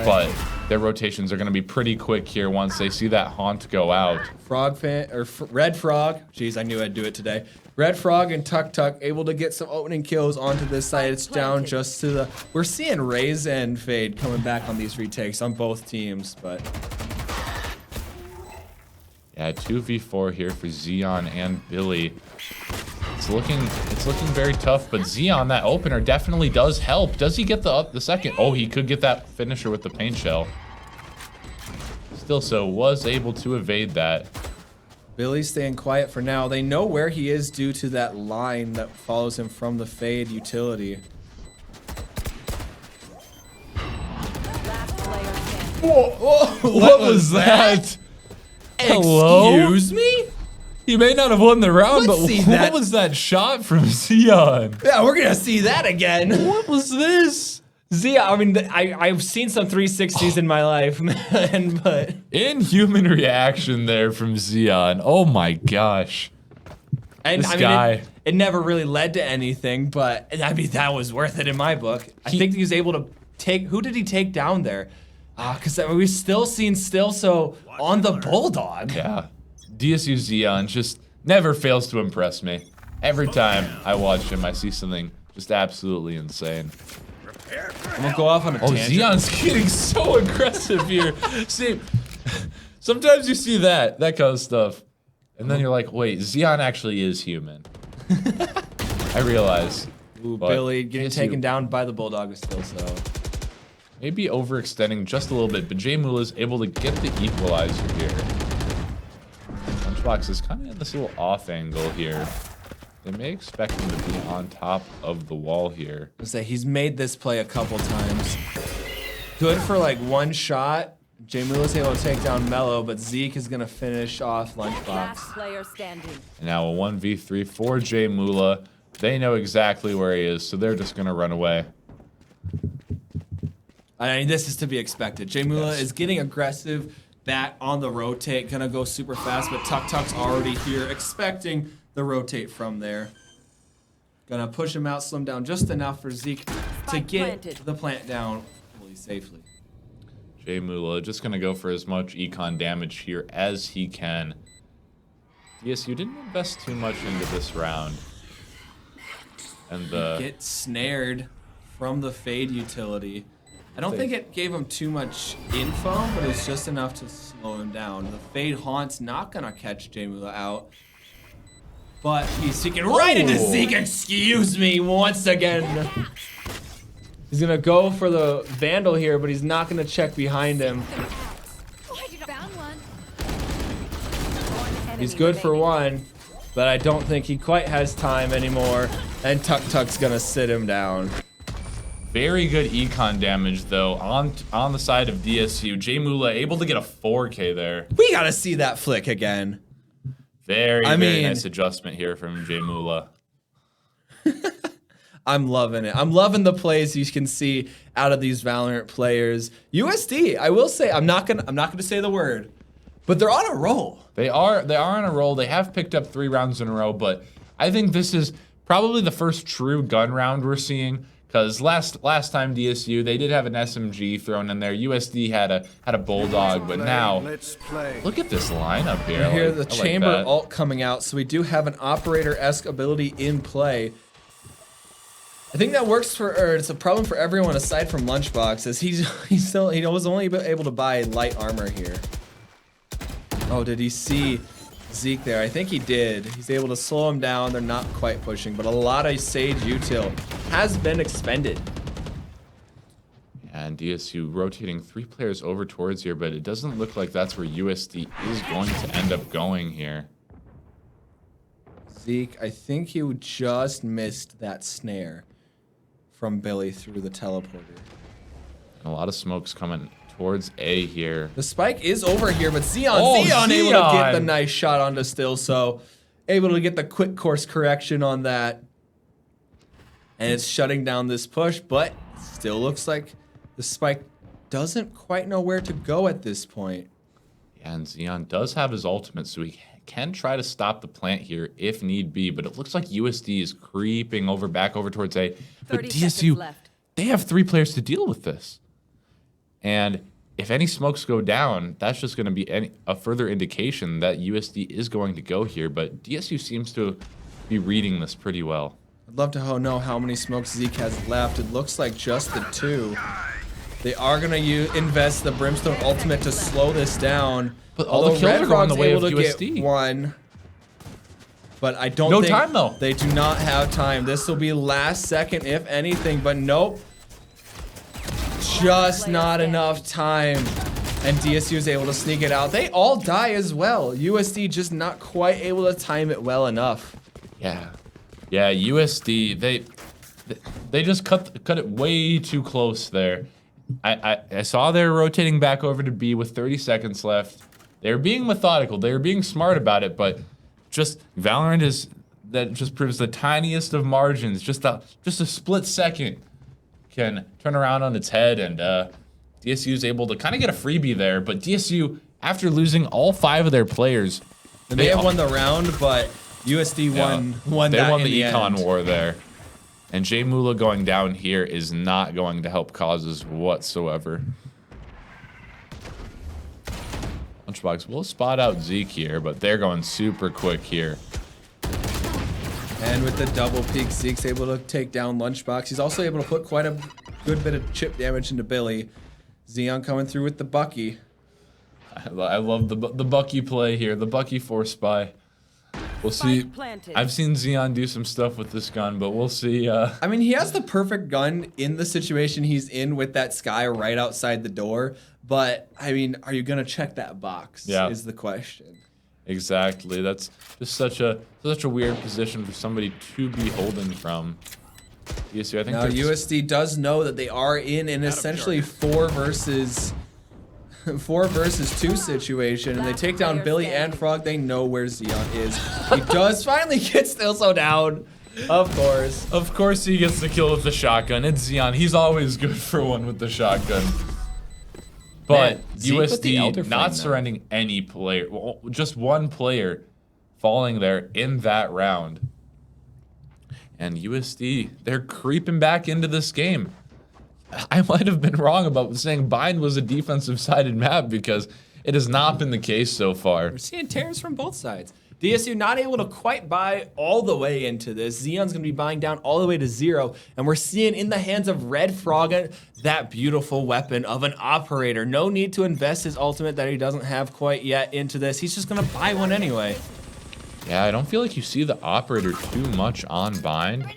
Speaker 1: But their rotations are going to be pretty quick here once they see that haunt go out.
Speaker 2: Frog fan or Red Frog. Jeez, I knew I'd do it today. Red Frog and Tuk Tuk able to get some opening kills onto this side. It's down just to the. We're seeing Raze and Fade coming back on these retakes on both teams, but.
Speaker 1: Yeah, 2v4 here for Xeon and Billy. It's looking very tough, but Xeon, that opener definitely does help. Does he get the second? Oh, he could get that finisher with the paint shell. Still so was able to evade that.
Speaker 2: Billy's staying quiet for now. They know where he is due to that line that follows him from the Fade utility.
Speaker 3: Last player standing.
Speaker 1: Whoa, what was that? Hello?
Speaker 2: Excuse me?
Speaker 1: He may not have won the round,
Speaker 2: Let's
Speaker 1: but
Speaker 2: see
Speaker 1: what
Speaker 2: that.
Speaker 1: was that shot from Xeon?
Speaker 2: Yeah, we're gonna see that again.
Speaker 1: What was this?
Speaker 2: Zia, I mean, I've seen some 360s in my life, man, but
Speaker 1: Inhuman reaction there from Xeon. Oh my gosh.
Speaker 2: and
Speaker 1: This
Speaker 2: I mean,
Speaker 1: guy.
Speaker 2: it never really led to anything, but I mean, that was worth it in my book. I think he was able to take. Who did he take down there? Because we've still seen so on the Bulldog.
Speaker 1: Yeah. DSU Xeon just never fails to impress me. Every time I watch him, I see something just absolutely insane.
Speaker 2: I'm gonna go off on a
Speaker 1: Oh,
Speaker 2: tangent.
Speaker 1: Xeon's getting so aggressive here. See, sometimes you see that kind of stuff, and then you're like, wait, Xeon actually is human. I realize.
Speaker 2: Ooh,
Speaker 1: but
Speaker 2: Billy getting
Speaker 1: DSU
Speaker 2: taken down by the Bulldog is still so.
Speaker 1: Maybe overextending just a little bit, but Jay Mula is able to get the equalizer here. Lunchbox is kind of in this little off angle here. They may expect him to be on top of the wall here.
Speaker 2: I say he's made this play a couple times. Good for like one shot. Jay Mula's able to take down Mello, but Zeke is gonna finish off
Speaker 3: Last
Speaker 2: Lunchbox.
Speaker 3: player standing.
Speaker 1: And now a 1v3 for Jay Mula. They know exactly where he is, so they're just gonna run away.
Speaker 2: I mean, this is to be expected. Jay Mula
Speaker 1: Yes.
Speaker 2: is getting aggressive, back on the rotate, gonna go super fast, but Tuk Tuk's already here, expecting the rotate from there. Gonna push him out, slow him down just enough for Zeke to
Speaker 3: Spike
Speaker 2: get
Speaker 3: planted.
Speaker 2: the plant down fully safely.
Speaker 1: Jay Mula just gonna go for as much econ damage here as he can. DSU didn't invest too much into this round. And
Speaker 2: Get snared from the Fade utility. I don't think it gave him too much info, but it's just enough to slow him down. The Fade Haunt's not gonna catch Jay Mula out. But he's seeking right into
Speaker 1: Oh.
Speaker 2: Zeke, excuse me, once again. He's gonna go for the Vandal here, but he's not gonna check behind him.
Speaker 3: Found one.
Speaker 2: He's good for one, but I don't think he quite has time anymore. And Tuk Tuk's gonna sit him down.
Speaker 1: very good econ damage though on the side of DSU. Jay Mula able to get a 4K there.
Speaker 2: We gotta see that flick again.
Speaker 1: Very
Speaker 2: I mean-
Speaker 1: nice adjustment here from Jay Mula.
Speaker 2: I'm loving it. I'm loving the plays you can see out of these Valorant players. USD, I will say, I'm not gonna say the word, but they're on a roll.
Speaker 1: They are on a roll. They have picked up 3 rounds in a row, but I think this is probably the first true gun round we're seeing. Because last time DSU, they did have an SMG thrown in there. USD had a Bulldog, but now look at this lineup here.
Speaker 2: I hear
Speaker 1: like-
Speaker 2: the
Speaker 1: I like
Speaker 2: chamber
Speaker 1: that.
Speaker 2: ult coming out, so we do have an operator-esque ability in play. I think that works for, or it's a problem for everyone aside from Lunchbox, as he was only able to buy light armor here. Oh, did he see Zeke there? I think he did. He's able to slow him down. They're not quite pushing, but a lot of Sage util has been expended.
Speaker 1: And DSU rotating 3 players over towards here, but it doesn't look like that's where USD is going to end up going here.
Speaker 2: Zeke, I think you just missed that snare from Billy through the teleporter.
Speaker 1: And a lot of smokes coming towards A here.
Speaker 2: The spike is over here, but Xeon able to get the nice shot onto Still, so able to get the quick course correction on that. And it's shutting down this push, but still looks like the spike doesn't quite know where to go at this point.
Speaker 1: Yeah, and Xeon does have his ultimate, so he can try to stop the plant here if need be, but it looks like USD is creeping back over towards A. But
Speaker 3: 30
Speaker 1: DSU,
Speaker 3: seconds left.
Speaker 1: they have 3 players to deal with this. And if any smokes go down, that's just going to be a further indication that USD is going to go here, but DSU seems to be reading this pretty well.
Speaker 2: I'd love to know how many smokes Zeke has left. It looks like just the 2. They are going to invest the Brimstone ultimate to slow this down.
Speaker 1: But all the kills are going the way of USD.
Speaker 2: Get 1. But I don't think
Speaker 1: time, though.
Speaker 2: They do not have time. This will be last second, if anything, but nope. Just not enough time. And DSU is able to sneak it out. They all die as well. USD just not quite able to time it well enough.
Speaker 1: Yeah. Yeah, USD, they just cut it way too close there. I saw they're rotating back over to B with 30 seconds left. They're being methodical. They're being smart about it, but just Valorant just proves the tiniest of margins. Just a split second can turn around on its head, and DSU is able to kind of get a freebie there. But DSU, after losing all 5 of their players,
Speaker 2: they have won the round, but USD won
Speaker 1: They
Speaker 2: that
Speaker 1: won
Speaker 2: in
Speaker 1: the econ
Speaker 2: end.
Speaker 1: war there. And Jay Mula going down here is not going to help causes whatsoever. Lunchbox will spot out Zeke here, but they're going super quick here.
Speaker 2: And with the double peek, Zeke's able to take down Lunchbox. He's also able to put quite a good bit of chip damage into Billy. Xeon coming through with the Bucky.
Speaker 1: I love the Bucky play here, the Bucky force spy. We'll see. I've seen Xeon do some stuff with this gun, but we'll see.
Speaker 2: I mean, he has the perfect gun in the situation he's in with that Sky right outside the door. But, I mean, are you going to check that box is the question.
Speaker 1: Exactly. That's just such a weird position for somebody to be holding from. DSU, I think
Speaker 2: now, USD does know that they are in an essentially 4 versus 2 situation, and they take down Billy and Frog. They know where Xeon is. He does finally get Stilso down. Of course.
Speaker 1: Of course he gets the kill with the shotgun. It's Xeon. He's always good for one with the shotgun. But
Speaker 2: Man,
Speaker 1: USD not surrendering any player. Well, just one player falling there in that round. And USD, they're creeping back into this game. I might have been wrong about saying Bind was a defensive-sided map because it has not been the case so far.
Speaker 2: We're seeing tears from both sides. DSU not able to quite buy all the way into this. Xeon's going to be buying down all the way to 0. And we're seeing in the hands of Red Frog that beautiful weapon of an operator. No need to invest his ultimate that he doesn't have quite yet into this. He's just going to buy one anyway.
Speaker 1: Yeah, I don't feel like you see the operator too much on Bind.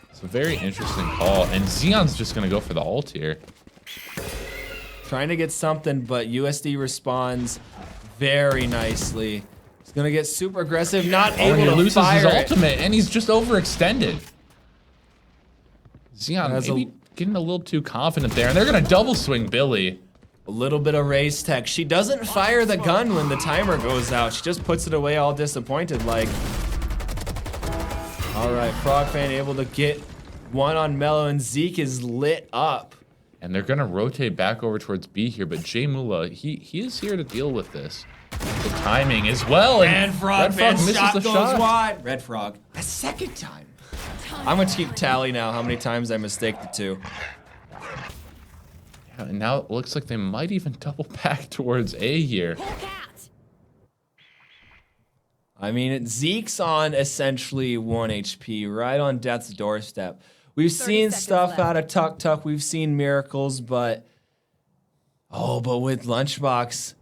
Speaker 1: It's a very interesting call. And Xeon's just going to go for the ult here.
Speaker 2: Trying to get something, but USD responds very nicely. He's going to get super aggressive, not able to
Speaker 1: loses
Speaker 2: fire
Speaker 1: his
Speaker 2: it.
Speaker 1: ultimate, and he's just overextended. Xeon maybe getting a little too confident there, and they're going to double swing Billy.
Speaker 2: A little bit of raise tech. She doesn't fire the gun when the timer goes out. She just puts it away all disappointed like. All right, Frog Fan able to get one on Mellow, and Zeke is lit up.
Speaker 1: And they're going to rotate back over towards B here, but Jay Mula, he is here to deal with this. The timing as well, and
Speaker 2: Frog
Speaker 1: Red Frog
Speaker 2: Fan's
Speaker 1: misses
Speaker 2: shot
Speaker 1: the
Speaker 2: goes
Speaker 1: shot.
Speaker 2: wide. Red Frog, a second time. I'm going to keep tally now how many times I mistake the 2.
Speaker 1: Yeah, and now it looks like they might even double back towards A here.
Speaker 2: I mean, Zeke's on essentially 1 HP, right on death's doorstep. We've seen stuff
Speaker 3: left.
Speaker 2: out of Tuk Tuk. We've seen miracles, but with Lunchbox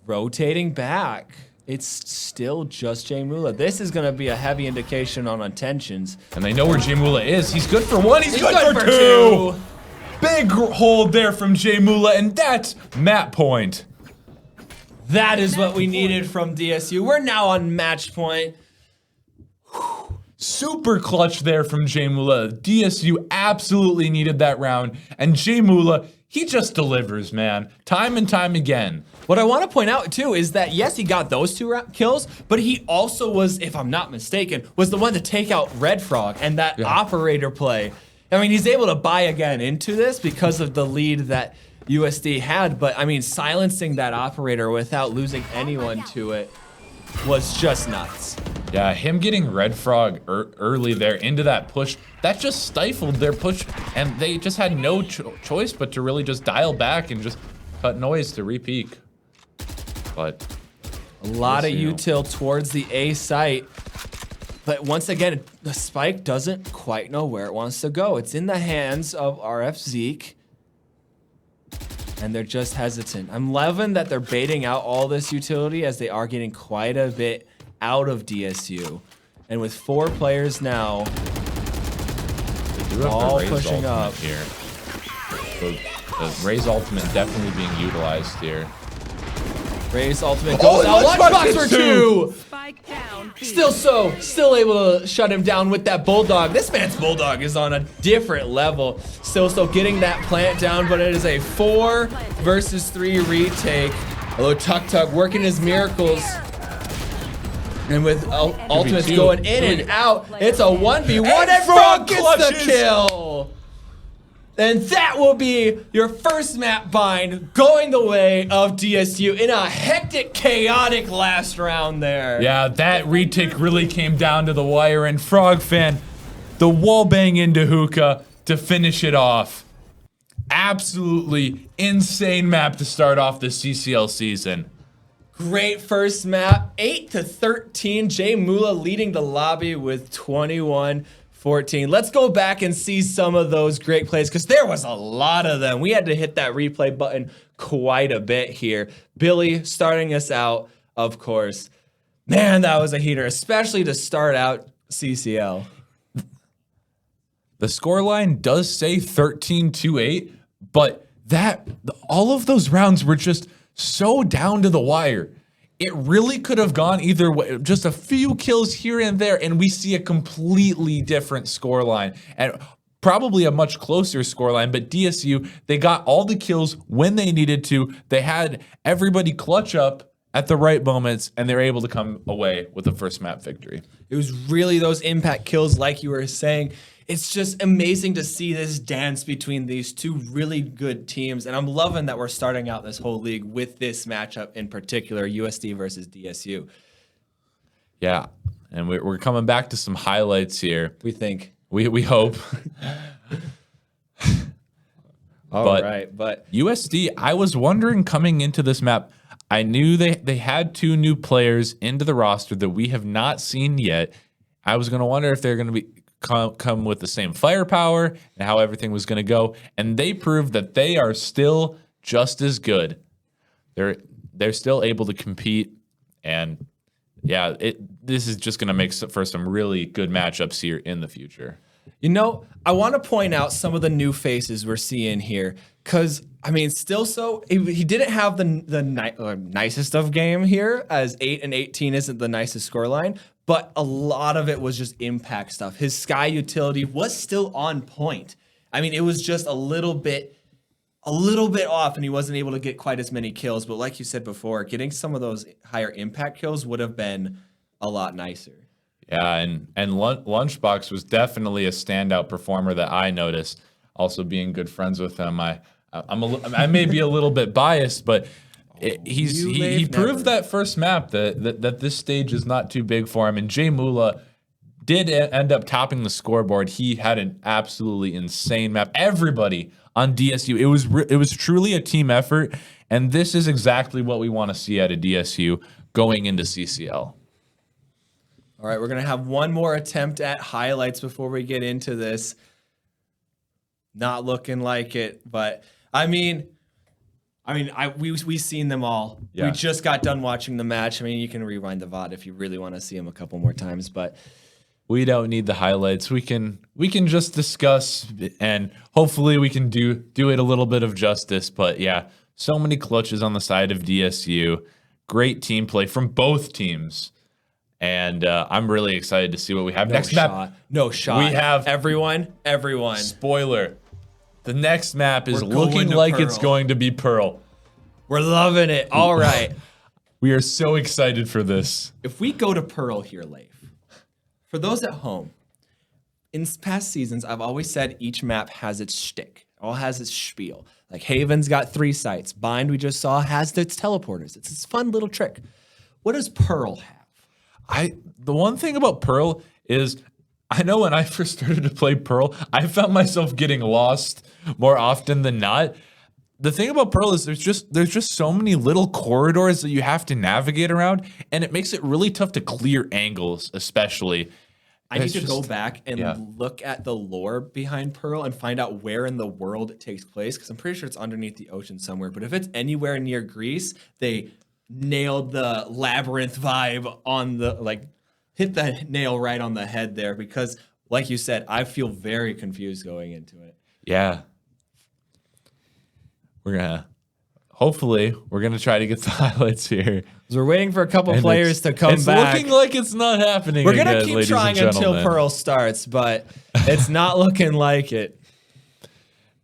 Speaker 2: rotating back, it's still just Jay Mula. This is going to be a heavy indication on intentions.
Speaker 1: And they know where Jay Mula is. He's good for 1. He's good for 2. Big hold there from Jay Mula, and that's map point.
Speaker 2: That is what we needed from DSU. We're now on match point.
Speaker 1: Super clutch there from Jamula. DSU absolutely needed that round. And Jamula, he just delivers, man. Time and time again.
Speaker 2: What I want to point out too is that yes, he got those 2 kills, but he also was, if I'm not mistaken, was the one to take out Red Frog and that operator play. I mean, he's able to buy again into this because of the lead that USD had, but I mean, silencing that operator without losing anyone to it was just nuts.
Speaker 1: Yeah, him getting Red Frog early there into that push, that just stifled their push, and they just had no choice but to really just dial back and just cut noise to re-peak. But
Speaker 2: a lot of util towards the A site, but once again, the spike doesn't quite know where it wants to go. It's in the hands of RF Zeke, and they're just hesitant. I'm loving that they're baiting out all this utility as they are getting quite a bit out of DSU. And with 4 players now, all pushing up
Speaker 1: here. The Ray's ultimate definitely being utilized here.
Speaker 2: Ray's ultimate goes out. Lunchbox for 2.
Speaker 3: Spike down.
Speaker 2: Still able to shut him down with that bulldog. This man's bulldog is on a different level. Still getting that plant down, but it is a 4 versus 3 retake. Although Tuk working his miracles. And with ultimates going in and out, it's a 1v1 and Frog gets the kill. And that will be your first map bind going the way of DSU in a hectic, chaotic last round there.
Speaker 1: Yeah, that retake really came down to the wire, and Frog fan, the wall bang into Hookah to finish it off. Absolutely insane map to start off the CCL season.
Speaker 2: Great first map, 8-13. Jay Mula leading the lobby with 21-14. Let's go back and see some of those great plays because there was a lot of them. We had to hit that replay button quite a bit here. Billy starting us out, of course. Man, that was a heater, especially to start out CCL.
Speaker 1: The scoreline does say 13-8, but all of those rounds were just so down to the wire. It really could have gone either way, just a few kills here and there, and we see a completely different scoreline and probably a much closer scoreline. But DSU, they got all the kills when they needed to. They had everybody clutch up at the right moments, and they're able to come away with the first map victory.
Speaker 2: It was really those impact kills, like you were saying. It's just amazing to see this dance between these 2 really good teams. And I'm loving that we're starting out this whole league with this matchup in particular, USD versus DSU.
Speaker 1: Yeah, and we're coming back to some highlights here.
Speaker 2: We think.
Speaker 1: We hope.
Speaker 2: All right, but
Speaker 1: USD, I was wondering coming into this map, I knew they had 2 new players into the roster that we have not seen yet. I was going to wonder if they're going to come with the same firepower and how everything was going to go, and they proved that they are still just as good. They're still able to compete, and yeah, this is just going to make for some really good matchups here in the future.
Speaker 2: You know, I want to point out some of the new faces we're seeing here, because I mean, he didn't have the nicest of game here, as 8-18 isn't the nicest scoreline. But a lot of it was just impact stuff. His Sky utility was still on point. I mean, it was just a little bit off, and he wasn't able to get quite as many kills. But like you said before, getting some of those higher impact kills would have been a lot nicer.
Speaker 1: Yeah, and Lunchbox was definitely a standout performer that I noticed. Also, being good friends with him, I may be a little bit biased, but he proved that first map that this stage is not too big for him. And Jay Mula did end up topping the scoreboard. He had an absolutely insane map. Everybody on DSU, it was truly a team effort, and this is exactly what we want to see out of DSU going into CCL.
Speaker 2: All right, we're gonna have one more attempt at highlights before we get into this. Not looking like it, but we've seen them all. Yeah. We just got done watching the match. I mean, you can rewind the VOD if you really want to see them a couple more times, but
Speaker 1: we don't need the highlights. We can just discuss, and hopefully we can do it a little bit of justice. But yeah, so many clutches on the side of DSU. Great team play from both teams. And I'm really excited to see what we have
Speaker 2: No
Speaker 1: next
Speaker 2: shot.
Speaker 1: map.
Speaker 2: No shot.
Speaker 1: We have
Speaker 2: everyone.
Speaker 1: Spoiler. The next map is
Speaker 2: We're going
Speaker 1: looking
Speaker 2: to
Speaker 1: like it's
Speaker 2: Pearl.
Speaker 1: going to be Pearl.
Speaker 2: We're loving it. All right.
Speaker 1: We are so excited for this.
Speaker 2: If we go to Pearl here, Leif, for those at home, in past seasons, I've always said each map has its shtick. It all has its spiel. Like Haven's got 3 sites. Bind, we just saw, has its teleporters. It's this fun little trick. What does Pearl have?
Speaker 1: The one thing about Pearl is I know when I first started to play Pearl, I found myself getting lost more often than not. The thing about Pearl is there's just so many little corridors that you have to navigate around, and it makes it really tough to clear angles, especially.
Speaker 2: I need to go back and look at the lore behind Pearl and find out where in the world it takes place, because I'm pretty sure it's underneath the ocean somewhere. But if it's anywhere near Greece, they nailed the labyrinth vibe on the, like, hit the nail right on the head there, because like you said, I feel very confused going into it.
Speaker 1: Yeah. Hopefully, we're gonna try to get the highlights here.
Speaker 2: So we're waiting for a couple
Speaker 1: And
Speaker 2: players to come back.
Speaker 1: It's looking like it's not happening.
Speaker 2: We're gonna
Speaker 1: again,
Speaker 2: keep
Speaker 1: ladies
Speaker 2: trying
Speaker 1: and
Speaker 2: until
Speaker 1: gentlemen.
Speaker 2: Pearl starts, but it's not looking like it.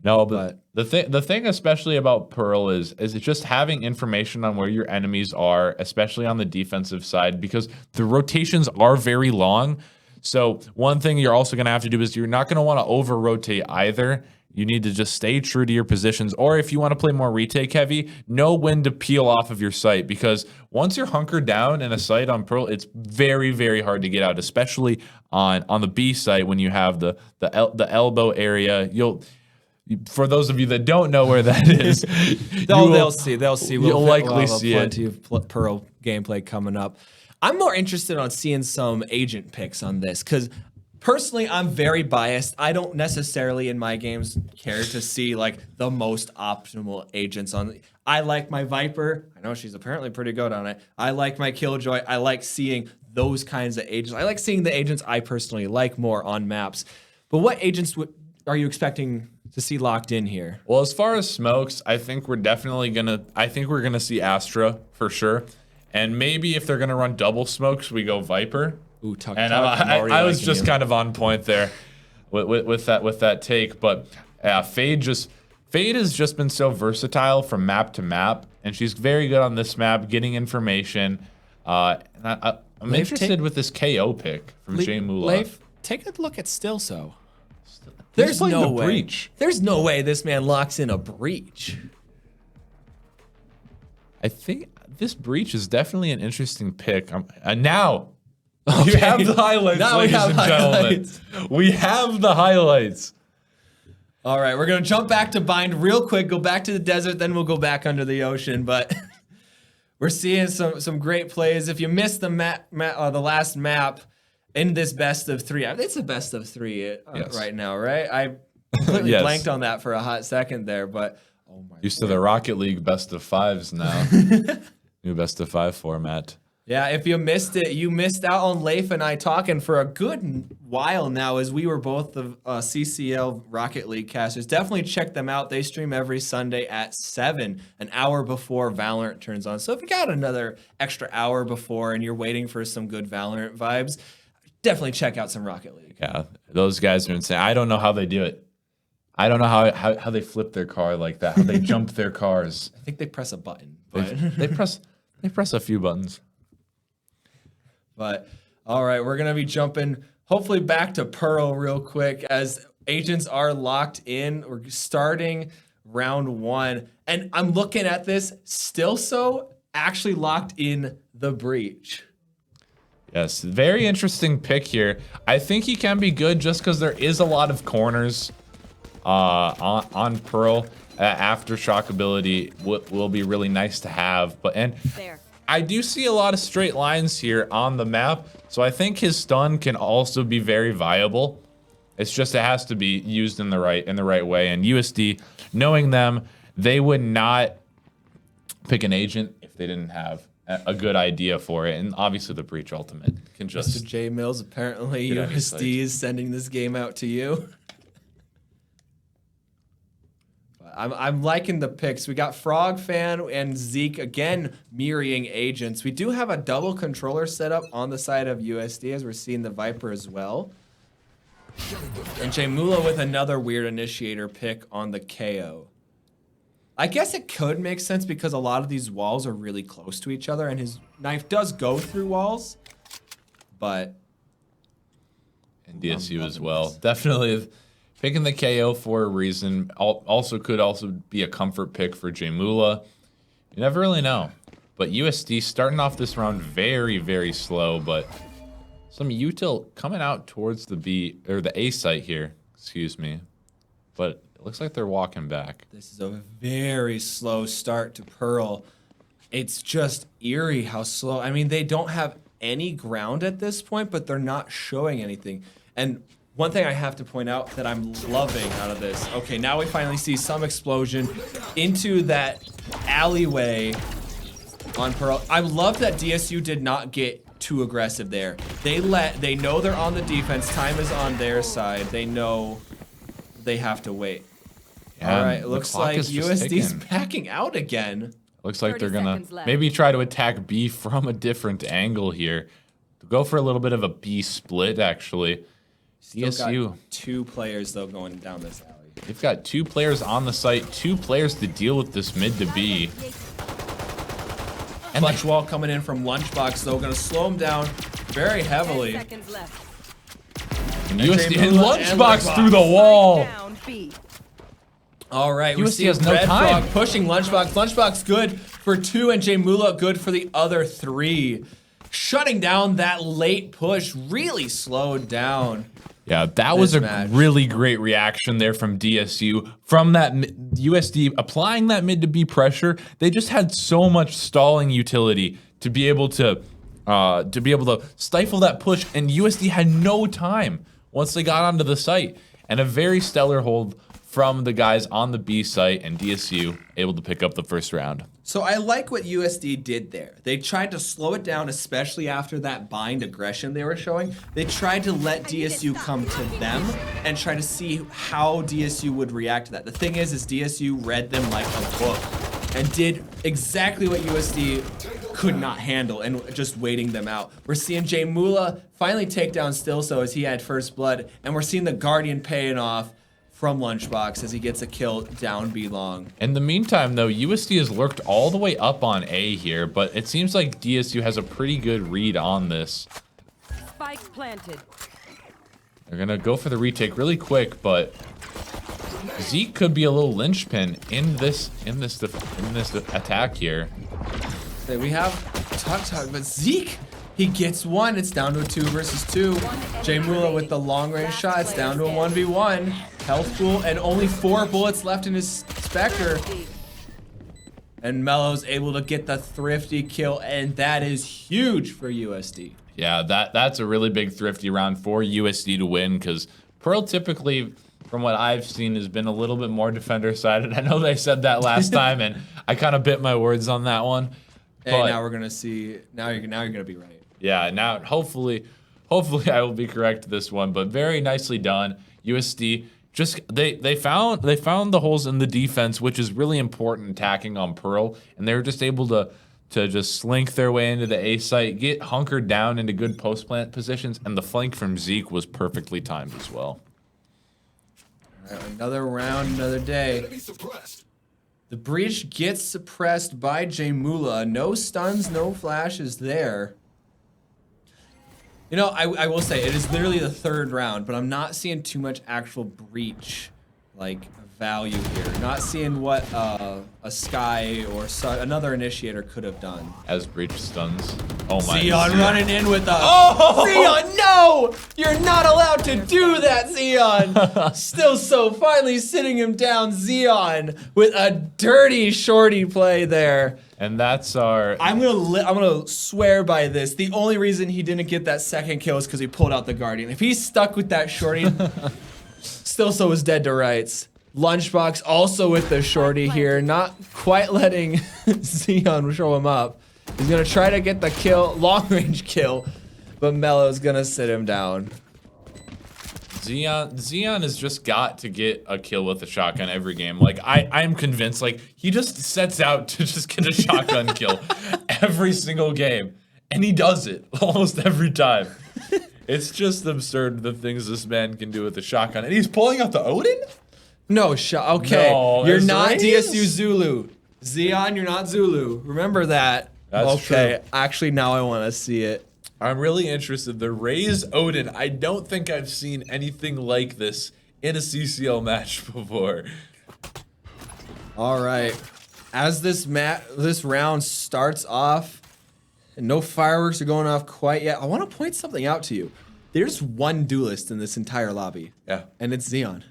Speaker 1: No, but the thing especially about Pearl is it's just having information on where your enemies are, especially on the defensive side, because the rotations are very long. So one thing you're also gonna have to do is you're not gonna want to over rotate either. You need to just stay true to your positions, or if you want to play more retake heavy, know when to peel off of your site, because once you're hunkered down in a site on Pearl, it's very, very hard to get out, especially on the B site when you have the elbow area. For those of you that don't know where that is,
Speaker 2: They'll see.
Speaker 1: You'll likely see
Speaker 2: plenty of Pearl gameplay coming up. I'm more interested on seeing some agent picks on this, because personally, I'm very biased. I don't necessarily in my games care to see like the most optimal agents on. I like my Viper. I know she's apparently pretty good on it. I like my Killjoy. I like seeing those kinds of agents. I like seeing the agents I personally like more on maps. But what agents are you expecting to see locked in here?
Speaker 1: Well, as far as smokes, I think we're gonna see Astra for sure. And maybe if they're gonna run double smokes, we go Viper.
Speaker 2: Ooh,
Speaker 1: And I was just kind of on point there with that take, but Fade has just been so versatile from map to map, and she's very good on this map, getting information. And I'm interested with this KO pick from Jay Mula.
Speaker 2: Leif, take a look at Stilso.
Speaker 1: There's no way. Breach.
Speaker 2: There's no way this man locks in a breach.
Speaker 1: I think this breach is definitely an interesting pick. Now.
Speaker 2: Okay.
Speaker 1: You have the highlights,
Speaker 2: now
Speaker 1: ladies and gentlemen. We have the highlights.
Speaker 2: All right, we're going to jump back to Bind real quick, go back to the desert, then we'll go back under the ocean. But we're seeing some great plays. If you missed the the last map in this best of 3, it's a best of 3 right now, right? I completely
Speaker 1: Yes.
Speaker 2: blanked on that for a hot second there, but oh my
Speaker 1: Used to the Rocket League best of 5s now. New best of 5 format.
Speaker 2: Yeah, if you missed it, you missed out on Leif and I talking for a good while now, as we were both the CCL Rocket League casters. Definitely check them out. They stream every Sunday at 7, an hour before Valorant turns on. So if you got another extra hour before and you're waiting for some good Valorant vibes, definitely check out some Rocket League.
Speaker 1: Yeah, those guys are insane. I don't know how they do it. I don't know how they flip their car like that, how they jump their cars.
Speaker 2: I think they press a button. But
Speaker 1: They press a few buttons.
Speaker 2: But all right, we're gonna be jumping hopefully back to Pearl real quick as agents are locked in. We're starting round 1, and I'm looking at this Stilso actually locked in the breach.
Speaker 1: Yes, very interesting pick here. I think he can be good just because there is a lot of corners on Pearl. Aftershock ability will be really nice to have, I do see a lot of straight lines here on the map, so I think his stun can also be very viable. It's just it has to be used in the right way. And USD, knowing them, they would not pick an agent if they didn't have a good idea for it. And obviously the breach ultimate can just.
Speaker 2: Mr. J Mills, apparently
Speaker 1: Get on your
Speaker 2: USD is sending this game out to you. I'm liking the picks. We got Frog Fan and Zeke again mirroring agents. We do have a double controller setup on the side of USD as we're seeing the Viper as well. And Jaymula with another weird initiator pick on the KO. I guess it could make sense because a lot of these walls are really close to each other and his knife does go through walls. But...
Speaker 1: And DSU as well. Definitely picking the KO for a reason. Also could also be a comfort pick for Jaymula. You never really know. But USD starting off this round very, very slow, but some util coming out towards the B or the A site here. Excuse me. But it looks like they're walking back.
Speaker 2: This is a very slow start to Pearl. It's just eerie how slow. I mean, they don't have any ground at this point, but they're not showing anything. And one thing I have to point out that I'm loving out of this. Okay, now we finally see some explosion into that alleyway on Pearl. I love that DSU did not get too aggressive there. They know they're on the defense. Time is on their side. They know they have to wait.
Speaker 1: Yeah,
Speaker 2: all right, it looks like USD's
Speaker 1: ticking.
Speaker 2: backing out again.
Speaker 1: Looks like
Speaker 3: 30
Speaker 1: they're gonna
Speaker 3: seconds left.
Speaker 1: maybe try to attack B from a different angle here. Go for a little bit of a B split, actually.
Speaker 2: Still
Speaker 1: DSU.
Speaker 2: got 2 players though going down this alley.
Speaker 1: They've got 2 players on the site, 2 players to deal with this mid to B.
Speaker 2: And Clutch wall coming in from Lunchbox though, gonna slow him down very
Speaker 3: 10
Speaker 2: heavily.
Speaker 3: seconds left.
Speaker 1: And
Speaker 2: And
Speaker 1: USD
Speaker 2: Jaymula
Speaker 1: and Lunchbox
Speaker 2: and
Speaker 1: through the wall.
Speaker 3: Down B.
Speaker 2: All right, we
Speaker 1: USD
Speaker 2: see
Speaker 1: has no
Speaker 2: Red
Speaker 1: time.
Speaker 2: Frog pushing Lunchbox. Lunchbox good for 2 and Jaymula good for the other 3. Shutting down that late push really slowed down.
Speaker 1: Yeah, that was a
Speaker 2: match.
Speaker 1: really great reaction there from DSU. From that USD applying that mid to B pressure, they just had so much stalling utility to be able to stifle that push, and USD had no time once they got onto the site. And a very stellar hold from the guys on the B site, and DSU able to pick up the first round.
Speaker 2: So I like what USD did there. They tried to slow it down, especially after that bind aggression they were showing. They tried to let DSU come to them and try to see how DSU would react to that. The thing is DSU read them like a book and did exactly what USD could not handle and just waiting them out. We're seeing Jaymula finally take down Stilso as he had first blood, and we're seeing the Guardian paying off from Lunchbox as he gets a kill down B long.
Speaker 1: In the meantime, though, USD has lurked all the way up on A here, but it seems like DSU has a pretty good read on this.
Speaker 3: Spike planted.
Speaker 1: They're gonna go for the retake really quick, but Zeke could be a little linchpin in this attack here.
Speaker 2: So we have Tuk, but Zeke, he gets one. It's down to a 2 versus 2. Jaymula with the long range shot. It's down to a 1v1. Health pool and only 4 bullets left in his Spectre. And Mello's able to get the thrifty kill, and that is huge for USD.
Speaker 1: Yeah, that's a really big thrifty round for USD to win, because Pearl typically, from what I've seen, has been a little bit more defender-sided. I know they said that last time, and I kind of bit my words on that one.
Speaker 2: And
Speaker 1: But
Speaker 2: now we're gonna see. Now you're gonna be right.
Speaker 1: yeah, now hopefully I will be correct this one. But very nicely done, USD. Just they found the holes in the defense, which is really important attacking on Pearl, and they were just able to just slink their way into the A site, get hunkered down into good post plant positions, and the flank from Zeke was perfectly timed as well.
Speaker 2: All right, another round, another day. The breach gets suppressed by Jaymula. No stuns, no flashes there. You know, I will say, it is literally the 3rd round, but I'm not seeing too much actual breach, like, value here. Not seeing what a Sky or another initiator could have done.
Speaker 1: As breach stuns. Oh my.
Speaker 2: Zeon running in with a...
Speaker 1: Oh!
Speaker 2: Zeon, no! You're not allowed to do that, Zeon! Still so finally sitting him down, Zeon, with a dirty shorty play there.
Speaker 1: And that's our.
Speaker 2: I'm gonna swear by this. The only reason he didn't get that second kill is because he pulled out the Guardian. If he stuck with that shorty, still so was dead to rights. Lunchbox also with the shorty here, not quite letting Zeon show him up. He's gonna try to get the kill, long range kill, but Mello's gonna sit him down.
Speaker 1: Xeon has just got to get a kill with a shotgun every game. Like I'm convinced, like he just sets out to just get a shotgun kill every single game. And he does it almost every time. It's just absurd the things this man can do with a shotgun. And he's pulling out the Odin?
Speaker 2: No shot. Okay,
Speaker 1: No,
Speaker 2: you're
Speaker 1: it's
Speaker 2: not
Speaker 1: Reyes?
Speaker 2: DSU Zulu. Xeon, you're not Zulu. Remember that.
Speaker 1: That's
Speaker 2: okay.
Speaker 1: true.
Speaker 2: Actually, now I want to see it.
Speaker 1: I'm really interested. The Raze Odin, I don't think I've seen anything like this in a CCL match before.
Speaker 2: All right. As this round starts off, and no fireworks are going off quite yet, I want to point something out to you. There's one duelist in this entire lobby.
Speaker 1: Yeah.
Speaker 2: And it's Xeon.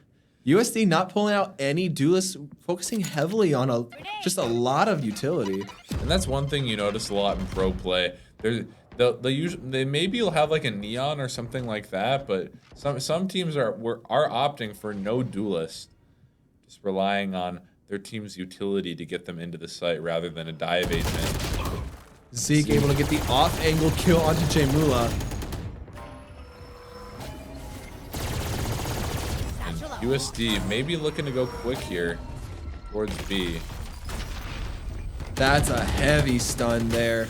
Speaker 2: USD not pulling out any duelists, focusing heavily on just a lot of utility.
Speaker 1: And that's one thing you notice a lot in pro play. They maybe will have like a neon or something like that, but some teams are opting for no duelist, just relying on their team's utility to get them into the site rather than a dive agent.
Speaker 2: Zeke able to get the off-angle kill onto Jaymula.
Speaker 1: And USD maybe looking to go quick here towards B.
Speaker 2: That's a heavy stun there.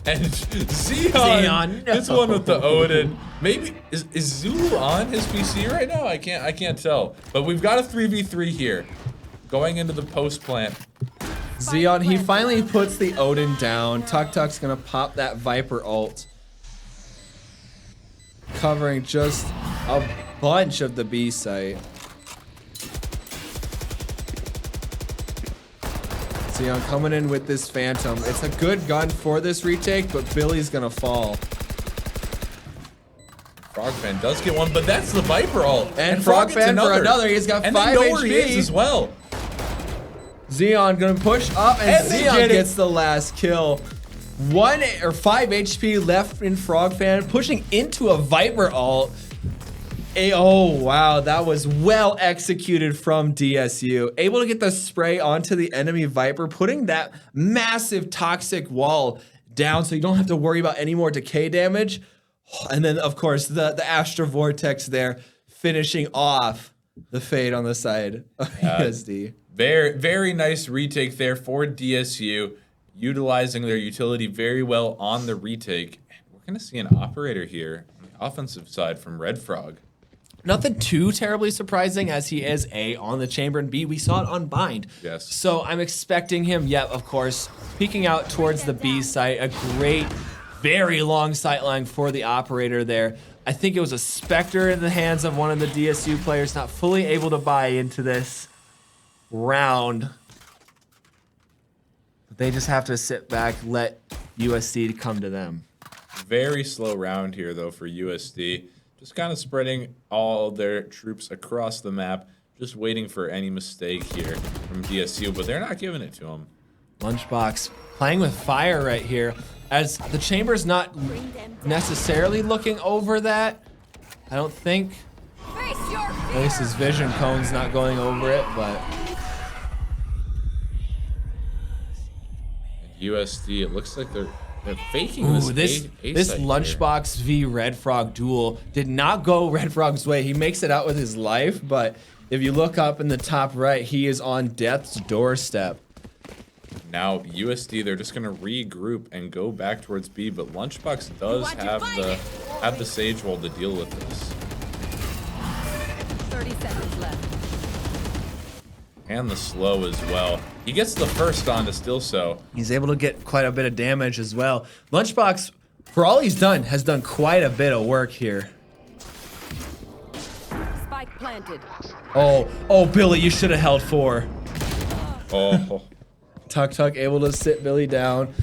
Speaker 1: And Xeon
Speaker 2: no.
Speaker 1: hits one with the Odin. Maybe is Zulu on his PC right now? I can't tell. But we've got a 3v3 here, going into the post plant.
Speaker 2: Xeon, he finally puts the Odin down. Tuk-Tuk's gonna pop that Viper ult, covering just a bunch of the B site. Xeon coming in with this Phantom. It's a good gun for this retake, but Billy's gonna fall.
Speaker 1: Frogfan does get one, but that's the Viper ult.
Speaker 2: And
Speaker 1: Frog
Speaker 2: Frogfan
Speaker 1: gets
Speaker 2: for another. He's got
Speaker 1: and
Speaker 2: 5
Speaker 1: they know where he is
Speaker 2: HP.
Speaker 1: as well.
Speaker 2: Xeon gonna push up, and
Speaker 1: they
Speaker 2: Xeon
Speaker 1: get it.
Speaker 2: gets the last kill. 5 HP left in Frogfan, pushing into a Viper ult. Oh wow, that was well executed from DSU. Able to get the spray onto the enemy Viper, putting that massive toxic wall down so you don't have to worry about any more decay damage. And then of course the Astro Vortex there, finishing off the fade on the side of USD.
Speaker 1: Very, very nice retake there for DSU, utilizing their utility very well on the retake. We're gonna see an operator here on the offensive side from Red Frog.
Speaker 2: Nothing too terribly surprising, as he is A on the chamber, and B, we saw it on bind.
Speaker 1: Yes.
Speaker 2: So I'm expecting him, yep, of course, peeking out towards the B site. A great, very long sight line for the operator there. I think it was a Spectre in the hands of one of the DSU players, not fully able to buy into this round. They just have to sit back, let USD come to them.
Speaker 1: Very slow round here though for USD. Just kind of spreading all their troops across the map, just waiting for any mistake here from DSU, but they're not giving it to them.
Speaker 2: Lunchbox playing with fire right here, as the chamber's not necessarily looking over that. I don't think. At least his vision cone's not going over it, but.
Speaker 1: And USD, it looks like they're faking
Speaker 2: Ooh,
Speaker 1: this
Speaker 2: this
Speaker 1: site
Speaker 2: Lunchbox v Red Frog duel did not go Red Frog's way. He makes it out with his life, but if you look up in the top right, he is on death's doorstep.
Speaker 1: Now USD, they're just gonna regroup and go back towards B, but Lunchbox does have the Sage Wall to deal with this.
Speaker 3: 30 seconds left.
Speaker 1: And the slow as well. He gets the first on to still so.
Speaker 2: He's able to get quite a bit of damage as well. Lunchbox, for all he's done, has done quite a bit of work here.
Speaker 3: Spike planted.
Speaker 2: Oh, Billy, you should have held 4.
Speaker 1: Oh,
Speaker 2: Tuk able to sit Billy down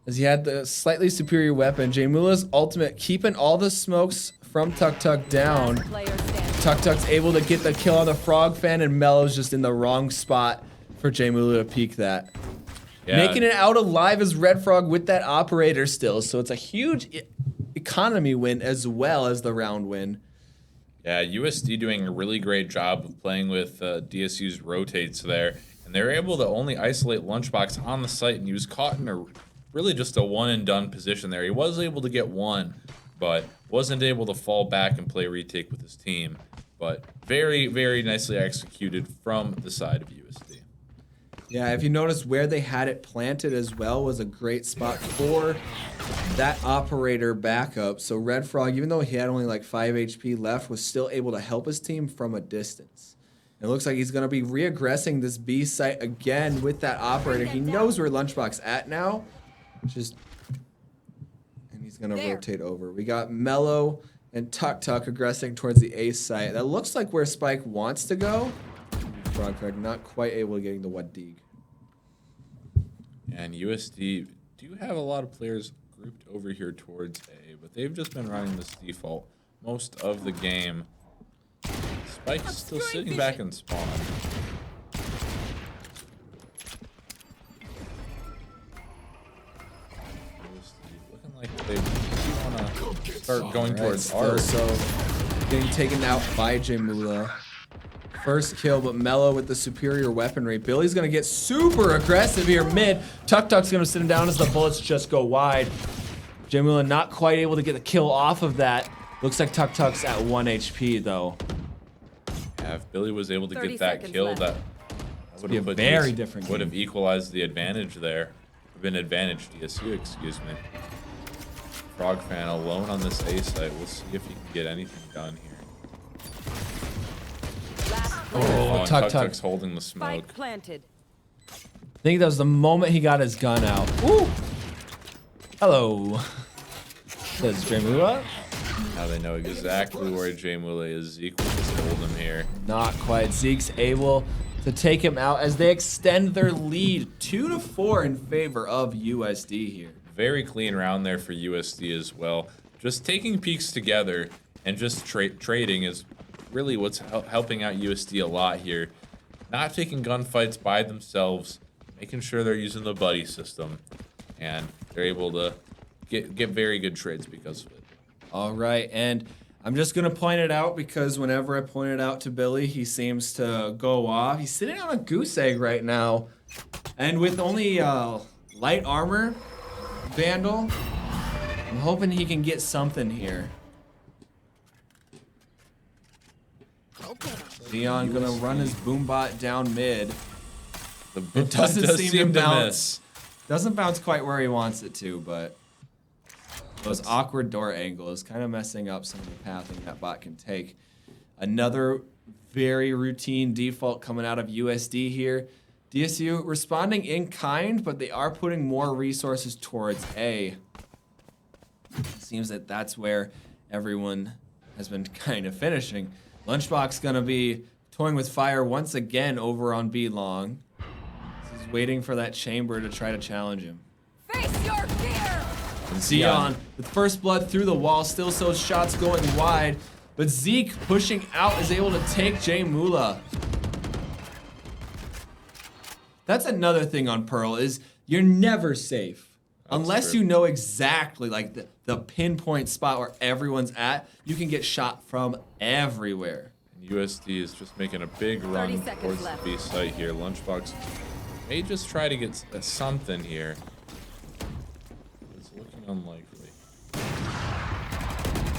Speaker 2: as he had the slightly superior weapon. Jaymula's ultimate keeping all the smokes from Tuk down.
Speaker 3: Player standing.
Speaker 2: Tuk-Tuk's able to get the kill on the Frog fan, and Mello's just in the wrong spot for Jaymula to peek that.
Speaker 1: yeah.
Speaker 2: Making it out alive is Red Frog with that operator still, so it's a huge economy win as well as the round win.
Speaker 1: Yeah, USD doing a really great job of playing with DSU's rotates there, and they're able to only isolate Lunchbox on the site, and he was caught in really just a one and done position there. He was able to get one, but wasn't able to fall back and play retake with his team. But very, very nicely executed from the side of USD.
Speaker 2: Yeah, if you notice where they had it planted as well was a great spot for that operator backup. So Red Frog, even though he had only like 5 HP left, was still able to help his team from a distance. It looks like he's going to be reaggressing this B site again with that operator. He knows where Lunchbox at now. And he's going to rotate over. We got Mellow and Tuk Tuk aggressing towards the A site. That looks like where Spike wants to go. Frog not quite able to getting the Wadig.
Speaker 1: And USD do have a lot of players grouped over here towards A, but they've just been running this default most of the game. Spike is still sitting back in spawn. Looking like they want to start going towards R.
Speaker 2: So getting taken out by Jamula. First kill, but Mellow with the superior weaponry. Billy's gonna get super aggressive here mid. Tuk Tuk's gonna sit him down as the bullets just go wide. Jamula not quite able to get the kill off of that. Looks like Tuk Tuk's at 1 HP though.
Speaker 1: Yeah, if Billy was able to get that kill,
Speaker 3: left.
Speaker 1: that would have
Speaker 2: very different
Speaker 1: would
Speaker 2: game.
Speaker 1: have equalized the advantage there. Been advantage DSU, excuse me. Frog fan alone on this A site. We'll see if he can get anything done here.
Speaker 2: Oh,
Speaker 1: Tuk
Speaker 2: Tuk Tuk.
Speaker 1: Tuk's holding the smoke.
Speaker 3: Spike planted.
Speaker 2: I think that was the moment he got his gun out. Ooh. Hello. Says Jamula.
Speaker 1: Now they know exactly where Jamula is. Zeke will just hold him here.
Speaker 2: Not quite. Zeke's able to take him out as they extend their lead 2-4 in favor of USD here.
Speaker 1: Very clean round there for USD as well. Just taking peeks together and just trading is really what's helping out USD a lot here. Not taking gunfights by themselves, making sure they're using the buddy system, and they're able to get very good trades because of it.
Speaker 2: All right, and I'm just gonna point it out because whenever I point it out to Billy, he seems to go off. He's sitting on a goose egg right now, and with only light armor, Vandal, I'm hoping he can get something here. Leon gonna run his boombot down mid. It doesn't
Speaker 1: does
Speaker 2: seem to bounce.
Speaker 1: miss.
Speaker 2: Doesn't bounce quite where he wants it to, but those awkward door angles kind of messing up some of the pathing that bot can take. Another very routine default coming out of USD here. DSU responding in kind, but they are putting more resources towards A. Seems that that's where everyone has been kind of finishing. Lunchbox gonna be toying with fire once again over on B long. He's waiting for that chamber to try to challenge him.
Speaker 3: Face your fear!
Speaker 2: And Zeon with first blood through the wall, still shows shots going wide, but Zeke pushing out is able to take Jay Mula. That's another thing on Pearl is you're never safe. Unless you know exactly like the pinpoint spot where everyone's at, you can get shot from everywhere.
Speaker 1: And USD is just making a big run towards the B site here. Lunchbox may just try to get something here. It's looking unlikely.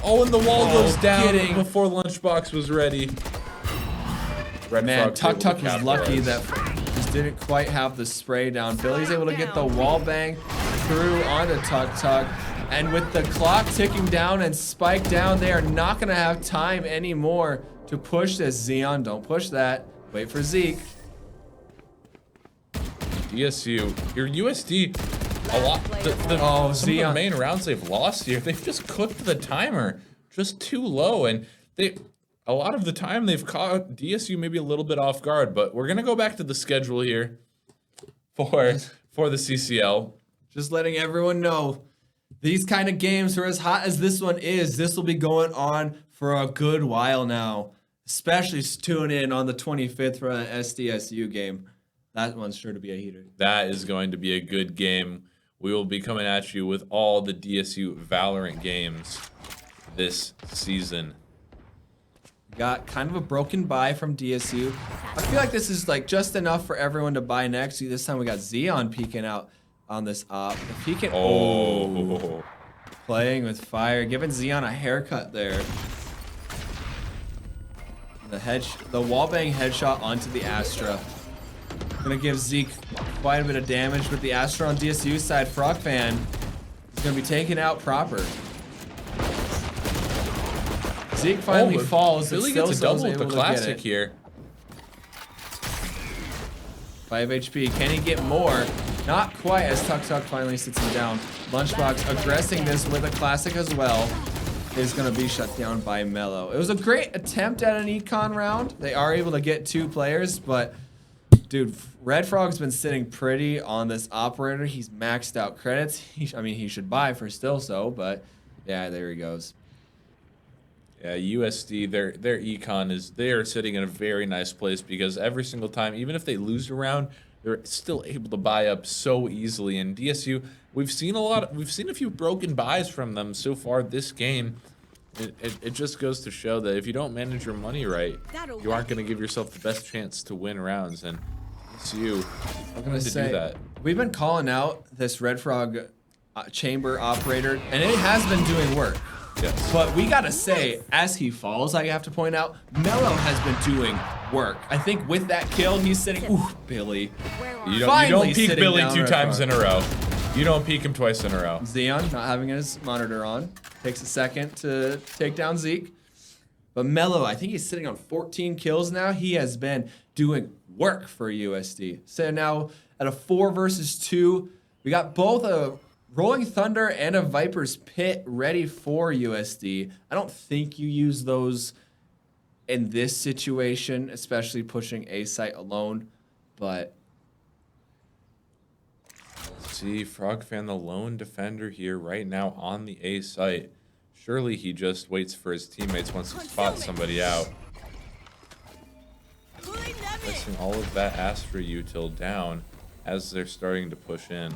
Speaker 1: Oh, and the wall goes down before Lunchbox was ready.
Speaker 2: Man, Tuk Tuk was lucky that just didn't quite have the spray down. Billy's able to get the wall bang through onto Tuk Tuk. And with the clock ticking down and Spike down, they are not going to have time anymore to push this. Xeon, don't push that. Wait for Zeke.
Speaker 1: DSU, your USD, a lot. Some of the main rounds they've lost here, they've just cooked the timer just too low, and a lot of the time they've caught DSU maybe a little bit off guard. But we're gonna go back to the schedule here for the CCL.
Speaker 2: Just letting everyone know, these kind of games, for as hot as this one is, this will be going on for a good while now. Especially tune in on the 25th for an SDSU game. That one's sure to be a heater.
Speaker 1: That is going to be a good game. We will be coming at you with all the DSU Valorant games this season.
Speaker 2: Got kind of a broken buy from DSU. I feel like this is like just enough for everyone to buy next. This time we got Xeon peeking out on this op. If he can, playing with fire, giving Xeon a haircut there. The wallbang headshot onto the Astra. Gonna give Zeke quite a bit of damage with the Astra on DSU side. Frog Fan is gonna be taken out proper. Zeke finally falls.
Speaker 1: Billy gets a double with the classic here.
Speaker 2: 5 HP. Can he get more? Not quite, as Tuk Tuk finally sits him down. Lunchbox aggressing this with a classic as well. Is going to be shut down by Mellow. It was a great attempt at an econ round. They are able to get 2 players, but dude, Red Frog's been sitting pretty on this operator. He's maxed out credits. I mean, he should buy for still so, but yeah, there he goes.
Speaker 1: Yeah, USD, their econ is, they are sitting in a very nice place because every single time, even if they lose a round, they're still able to buy up so easily. And DSU, we've seen a few broken buys from them so far this game. It just goes to show that if you don't manage your money right, you aren't going to give yourself the best chance to win rounds. And DSU, I'm going to do that.
Speaker 2: We've been calling out this Red Frog chamber operator, and it has been doing work.
Speaker 1: Yes.
Speaker 2: But we gotta say, as he falls, I have to point out, Mellow has been doing work. I think with that kill, he's sitting. Ooh, Billy.
Speaker 1: You don't peek Billy 2 times in a row. You don't peek him twice in a row.
Speaker 2: Xeon not having his monitor on. Takes a second to take down Zeke. But Mellow, I think he's sitting on 14 kills now. He has been doing work for USD. So now at a 4 versus 2, we got both a Rolling Thunder and a Viper's Pit ready for USD. I don't think you use those in this situation, especially pushing A site alone, but
Speaker 1: see, Frog Fan, the lone defender here right now on the A site. Surely he just waits for his teammates once he spots somebody out. Placing all of that Astra util down as they're starting to push in.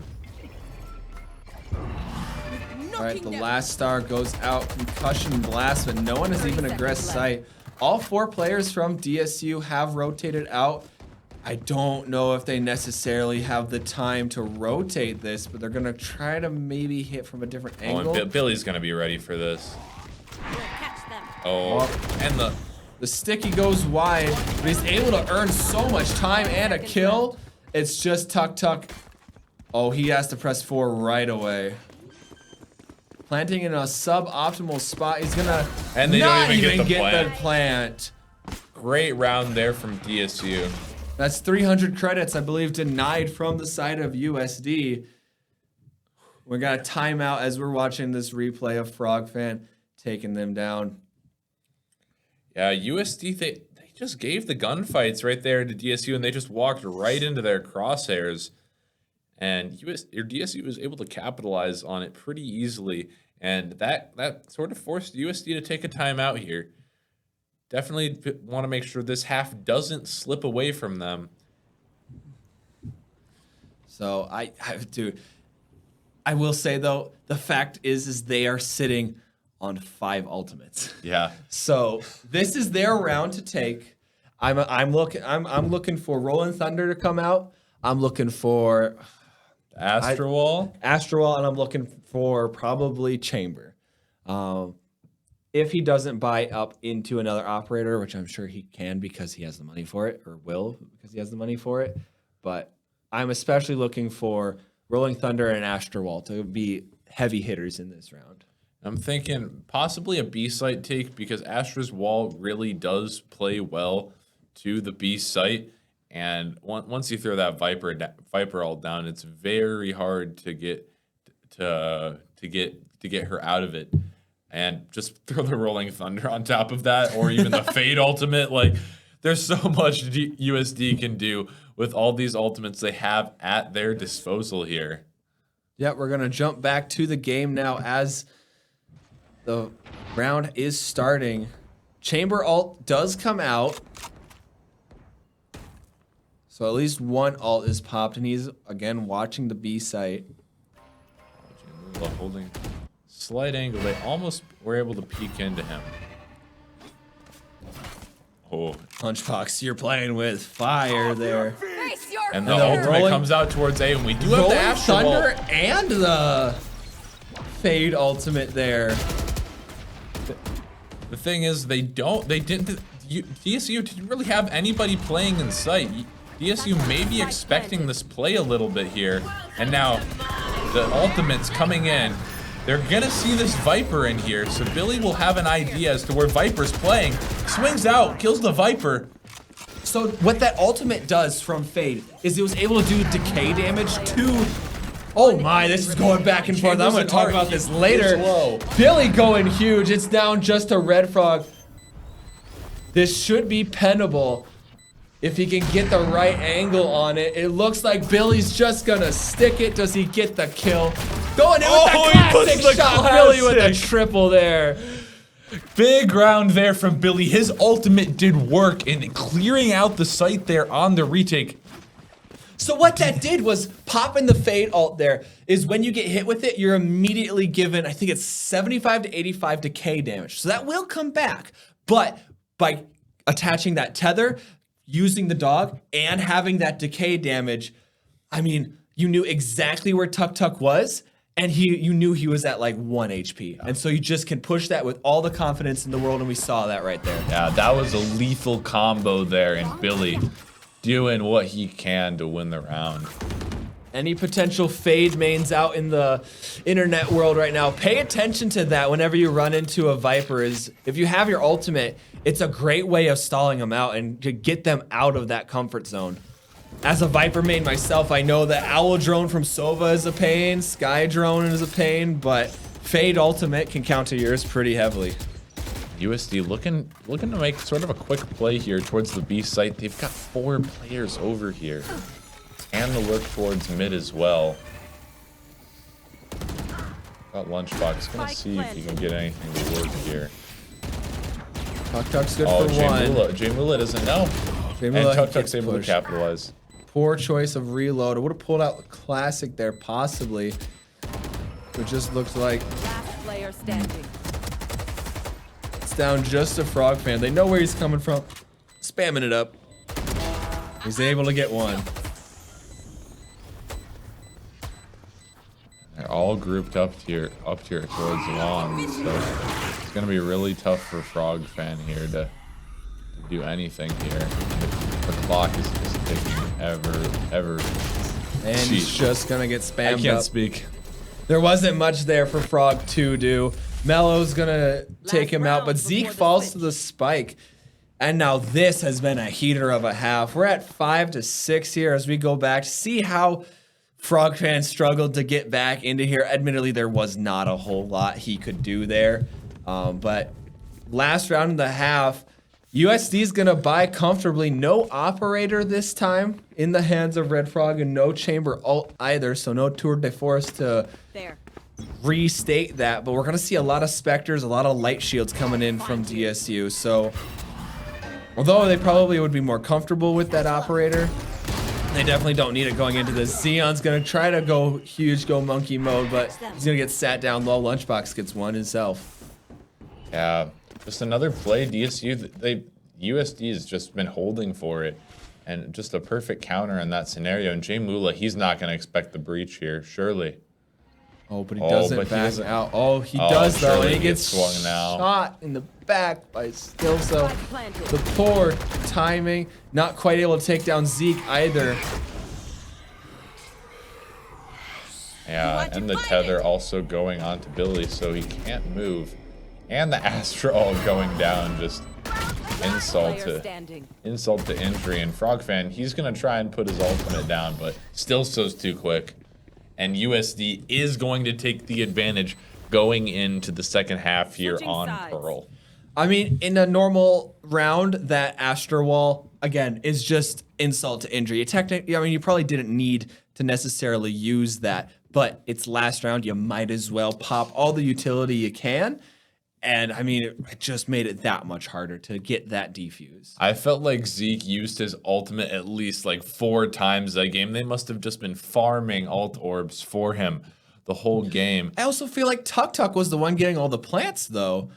Speaker 2: All right, the last star goes out, concussion blast, but no one has even aggressed site. All 4 players from DSU have rotated out. I don't know if they necessarily have the time to rotate this, but they're gonna try to maybe hit from a different angle.
Speaker 1: Oh, and Billy's gonna be ready for this. Oh, and
Speaker 2: the sticky goes wide, but he's able to earn so much time and a kill. It's just Tuk Tuk. Oh, he has to press 4 right away. Planting in a suboptimal spot. He's gonna
Speaker 1: and they
Speaker 2: not
Speaker 1: don't even
Speaker 2: get
Speaker 1: the
Speaker 2: the plant.
Speaker 1: Great round there from DSU.
Speaker 2: That's 300 credits, I believe, denied from the side of USD. We got a timeout as we're watching this replay of Frog Fan taking them down.
Speaker 1: Yeah, USD, they just gave the gunfights right there to DSU, and they just walked right into their crosshairs. And DSU was able to capitalize on it pretty easily, and that sort of forced USD to take a timeout here. Definitely want to make sure this half doesn't slip away from them.
Speaker 2: So I will say though, the fact is they are sitting on 5 ultimates.
Speaker 1: Yeah.
Speaker 2: So this is their round to take. I'm looking for Rolling Thunder to come out. I'm looking for
Speaker 1: Astrawall,
Speaker 2: and I'm looking for probably Chamber. If he doesn't buy up into another operator, which I'm sure he can because he has the money for it, or will because he has the money for it. But I'm especially looking for Rolling Thunder and Astrawall to be heavy hitters in this round.
Speaker 1: I'm thinking possibly a B site take because Astra's wall really does play well to the B site. And once you throw that Viper all down, it's very hard to get her out of it. And just throw the Rolling Thunder on top of that, or even the Fade ultimate. Like, there's so much USD can do with all these ultimates they have at their disposal here.
Speaker 2: Yeah, we're gonna jump back to the game now as the round is starting. Chamber ult does come out. So at least one ult is popped, and he's, again, watching the B site.
Speaker 1: Holding slight angle. They almost were able to peek into him. Oh.
Speaker 2: Lunchbox, you're playing with fire there.
Speaker 1: And the ultimate comes out towards A, and we do have the Astro
Speaker 2: Thunder and the Fade ultimate there.
Speaker 1: The thing is, DSU didn't really have anybody playing in sight. DSU may be expecting this play a little bit here, and now the ultimate's coming in. They're gonna see this Viper in here, so Billy will have an idea as to where Viper's playing. Swings out, kills the Viper.
Speaker 2: So what that ultimate does from Fade is it was able to do decay damage to... Oh my, this is going back and forth. I'm gonna talk about this later. Billy going huge. It's down just to Red Frog. This should be pennable if he can get the right angle on it. It looks like Billy's just gonna stick it. Does he get the kill? Going in with the classic shot. Billy with a triple there.
Speaker 1: Big round there from Billy. His ultimate did work in clearing out the site there on the retake.
Speaker 2: So what that did was popping the Fade ult there is when you get hit with it, you're immediately given, I think it's 75 to 85 decay damage. So that will come back. But by attaching that tether, using the dog, and having that decay damage, I mean, you knew exactly where Tuk Tuk was, and you knew he was at like 1 HP. And so you just can push that with all the confidence in the world, and we saw that right there.
Speaker 1: Yeah, that was a lethal combo there, and Billy doing what he can to win the round.
Speaker 2: Any potential Fade mains out in the internet world right now, pay attention to that whenever you run into a Viper. Is if you have your ultimate, it's a great way of stalling them out and to get them out of that comfort zone. As a Viper main myself, I know that Owl Drone from Sova is a pain, Sky Drone is a pain, but Fade ultimate can counter yours pretty heavily.
Speaker 1: USD looking to make sort of a quick play here towards the B site. They've got 4 players over here. And the look towards mid as well. Got Lunchbox. Gonna see if he can get anything to work here.
Speaker 2: Tuk Tuk's good for one.
Speaker 1: Jay Mula doesn't know. And Tuk Tuk's able to capitalize.
Speaker 2: Poor choice of reload. I would have pulled out the classic there, possibly. It just looks like
Speaker 3: Last player standing.
Speaker 2: it's down just to Frog Fan. They know where he's coming from. Spamming it up. He's able to get one.
Speaker 1: They're all grouped up here towards long, so it's gonna be really tough for Frog Fan here to do anything here. The clock is just ticking ever.
Speaker 2: And he's just gonna get spammed up.
Speaker 1: I can't speak.
Speaker 2: There wasn't much there for Frog to do. Mello's gonna take him out, but Zeke falls to the spike. And now this has been a heater of a half. We're at 5 to 6 here as we go back to see how Frog Fan struggled to get back into here. Admittedly, there was not a whole lot he could do there. But last round of the half, USD is going to buy comfortably. No operator this time in the hands of Red Frog, and no chamber ult either. So no Tour de Force to restate that. But we're going to see a lot of Spectres, a lot of light shields coming in from DSU. So although they probably would be more comfortable with that operator, they definitely don't need it going into this. Xeon's gonna try to go huge, go monkey mode, but he's gonna get sat down low. Lunchbox gets one himself.
Speaker 1: Yeah, just another play. USD has just been holding for it, and just a perfect counter in that scenario. And Jay Mula, he's not gonna expect the breach here, surely.
Speaker 2: Oh, but he doesn't back out. Oh, he does though, and he gets
Speaker 1: swung out.
Speaker 2: Shot in the back by Still. So the poor timing, not quite able to take down Zeke either.
Speaker 1: Yeah, and the tether also going on to Billy, so he can't move. And the Astral going down, just insult to injury. And Frog Fan, he's gonna try and put his ultimate down, but still so's too quick. And USD is going to take the advantage going into the second half here on Pearl.
Speaker 2: I mean, in a normal round, that Astro Wall, again, is just insult to injury. Technically, I mean, you probably didn't need to necessarily use that, but it's last round. You might as well pop all the utility you can. And I mean, it just made it that much harder to get that defuse.
Speaker 1: I felt like Zeke used his ultimate at least like 4 times that game. They must have just been farming ult orbs for him the whole game.
Speaker 2: I also feel like Tuk Tuk was the one getting all the plants, though.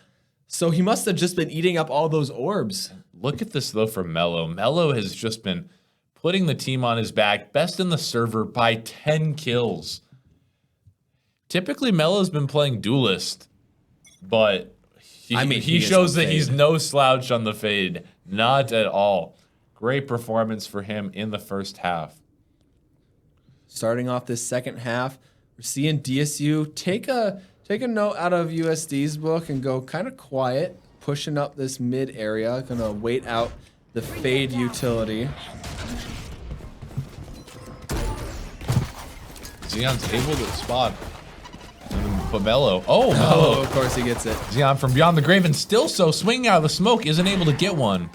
Speaker 2: So he must have just been eating up all those orbs.
Speaker 1: Look at this, though, for Mello. Mello has just been putting the team on his back. Best in the server by 10 kills. typically Melo's been playing Duelist, but he
Speaker 2: is
Speaker 1: shows
Speaker 2: on
Speaker 1: that he's
Speaker 2: Fade.
Speaker 1: no slouch on the Fade. Not at all. Great performance for him in the first half.
Speaker 2: Starting off this second half, we're seeing DSU take a note out of USD's book and go kind of quiet, pushing up this mid area. Gonna wait out the Fade utility.
Speaker 1: Xion's able to spot. But Melo. Oh,
Speaker 2: Oh,
Speaker 1: Melo.
Speaker 2: of course he gets it.
Speaker 1: Xion from beyond the grave and still so swinging out of the smoke isn't able to get one.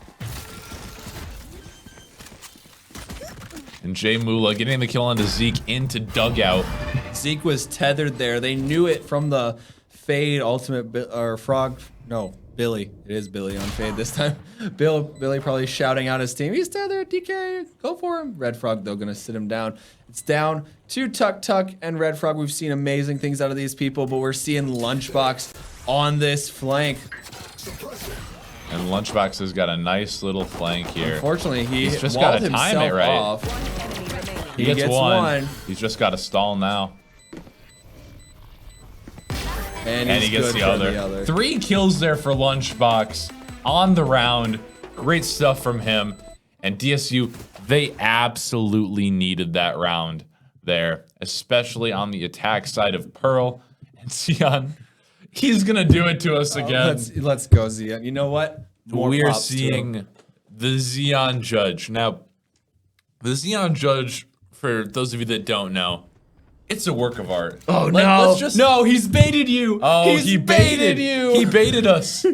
Speaker 1: And Jay Mula getting the kill onto Zeke into dugout.
Speaker 2: Zeke was tethered there. They knew it from the Fade ultimate or Frog. No, Billy. It is Billy on Fade this time. Billy probably shouting out his team. He's tethered. DK, go for him. Red Frog though gonna sit him down. It's down to Tuck and Red Frog. We've seen amazing things out of these people, but we're seeing Lunchbox on this flank.
Speaker 1: And Lunchbox has got a nice little flank here.
Speaker 2: Unfortunately,
Speaker 1: He's just
Speaker 2: walled
Speaker 1: gotta time
Speaker 2: himself
Speaker 1: it right.
Speaker 2: off.
Speaker 3: One enemy remaining.
Speaker 1: He
Speaker 2: He gets one.
Speaker 1: He's just got to stall now.
Speaker 2: And
Speaker 1: And he
Speaker 2: he's
Speaker 1: gets
Speaker 2: good
Speaker 1: the
Speaker 2: for
Speaker 1: other. 3 kills there for Lunchbox on the round. Great stuff from him. And DSU, they absolutely needed that round there, especially on the attack side of Pearl. And Xion, he's going to do it to us again.
Speaker 2: Let's go, Zia. You know what? More
Speaker 1: We are
Speaker 2: props to him.
Speaker 1: seeing the Xion Judge. Now, the Xion Judge, for those of you that don't know, it's a work of art.
Speaker 2: Oh
Speaker 1: Let's
Speaker 2: no! No, he's baited you.
Speaker 1: Oh,
Speaker 2: he's
Speaker 1: he baited
Speaker 2: you.
Speaker 1: He baited us.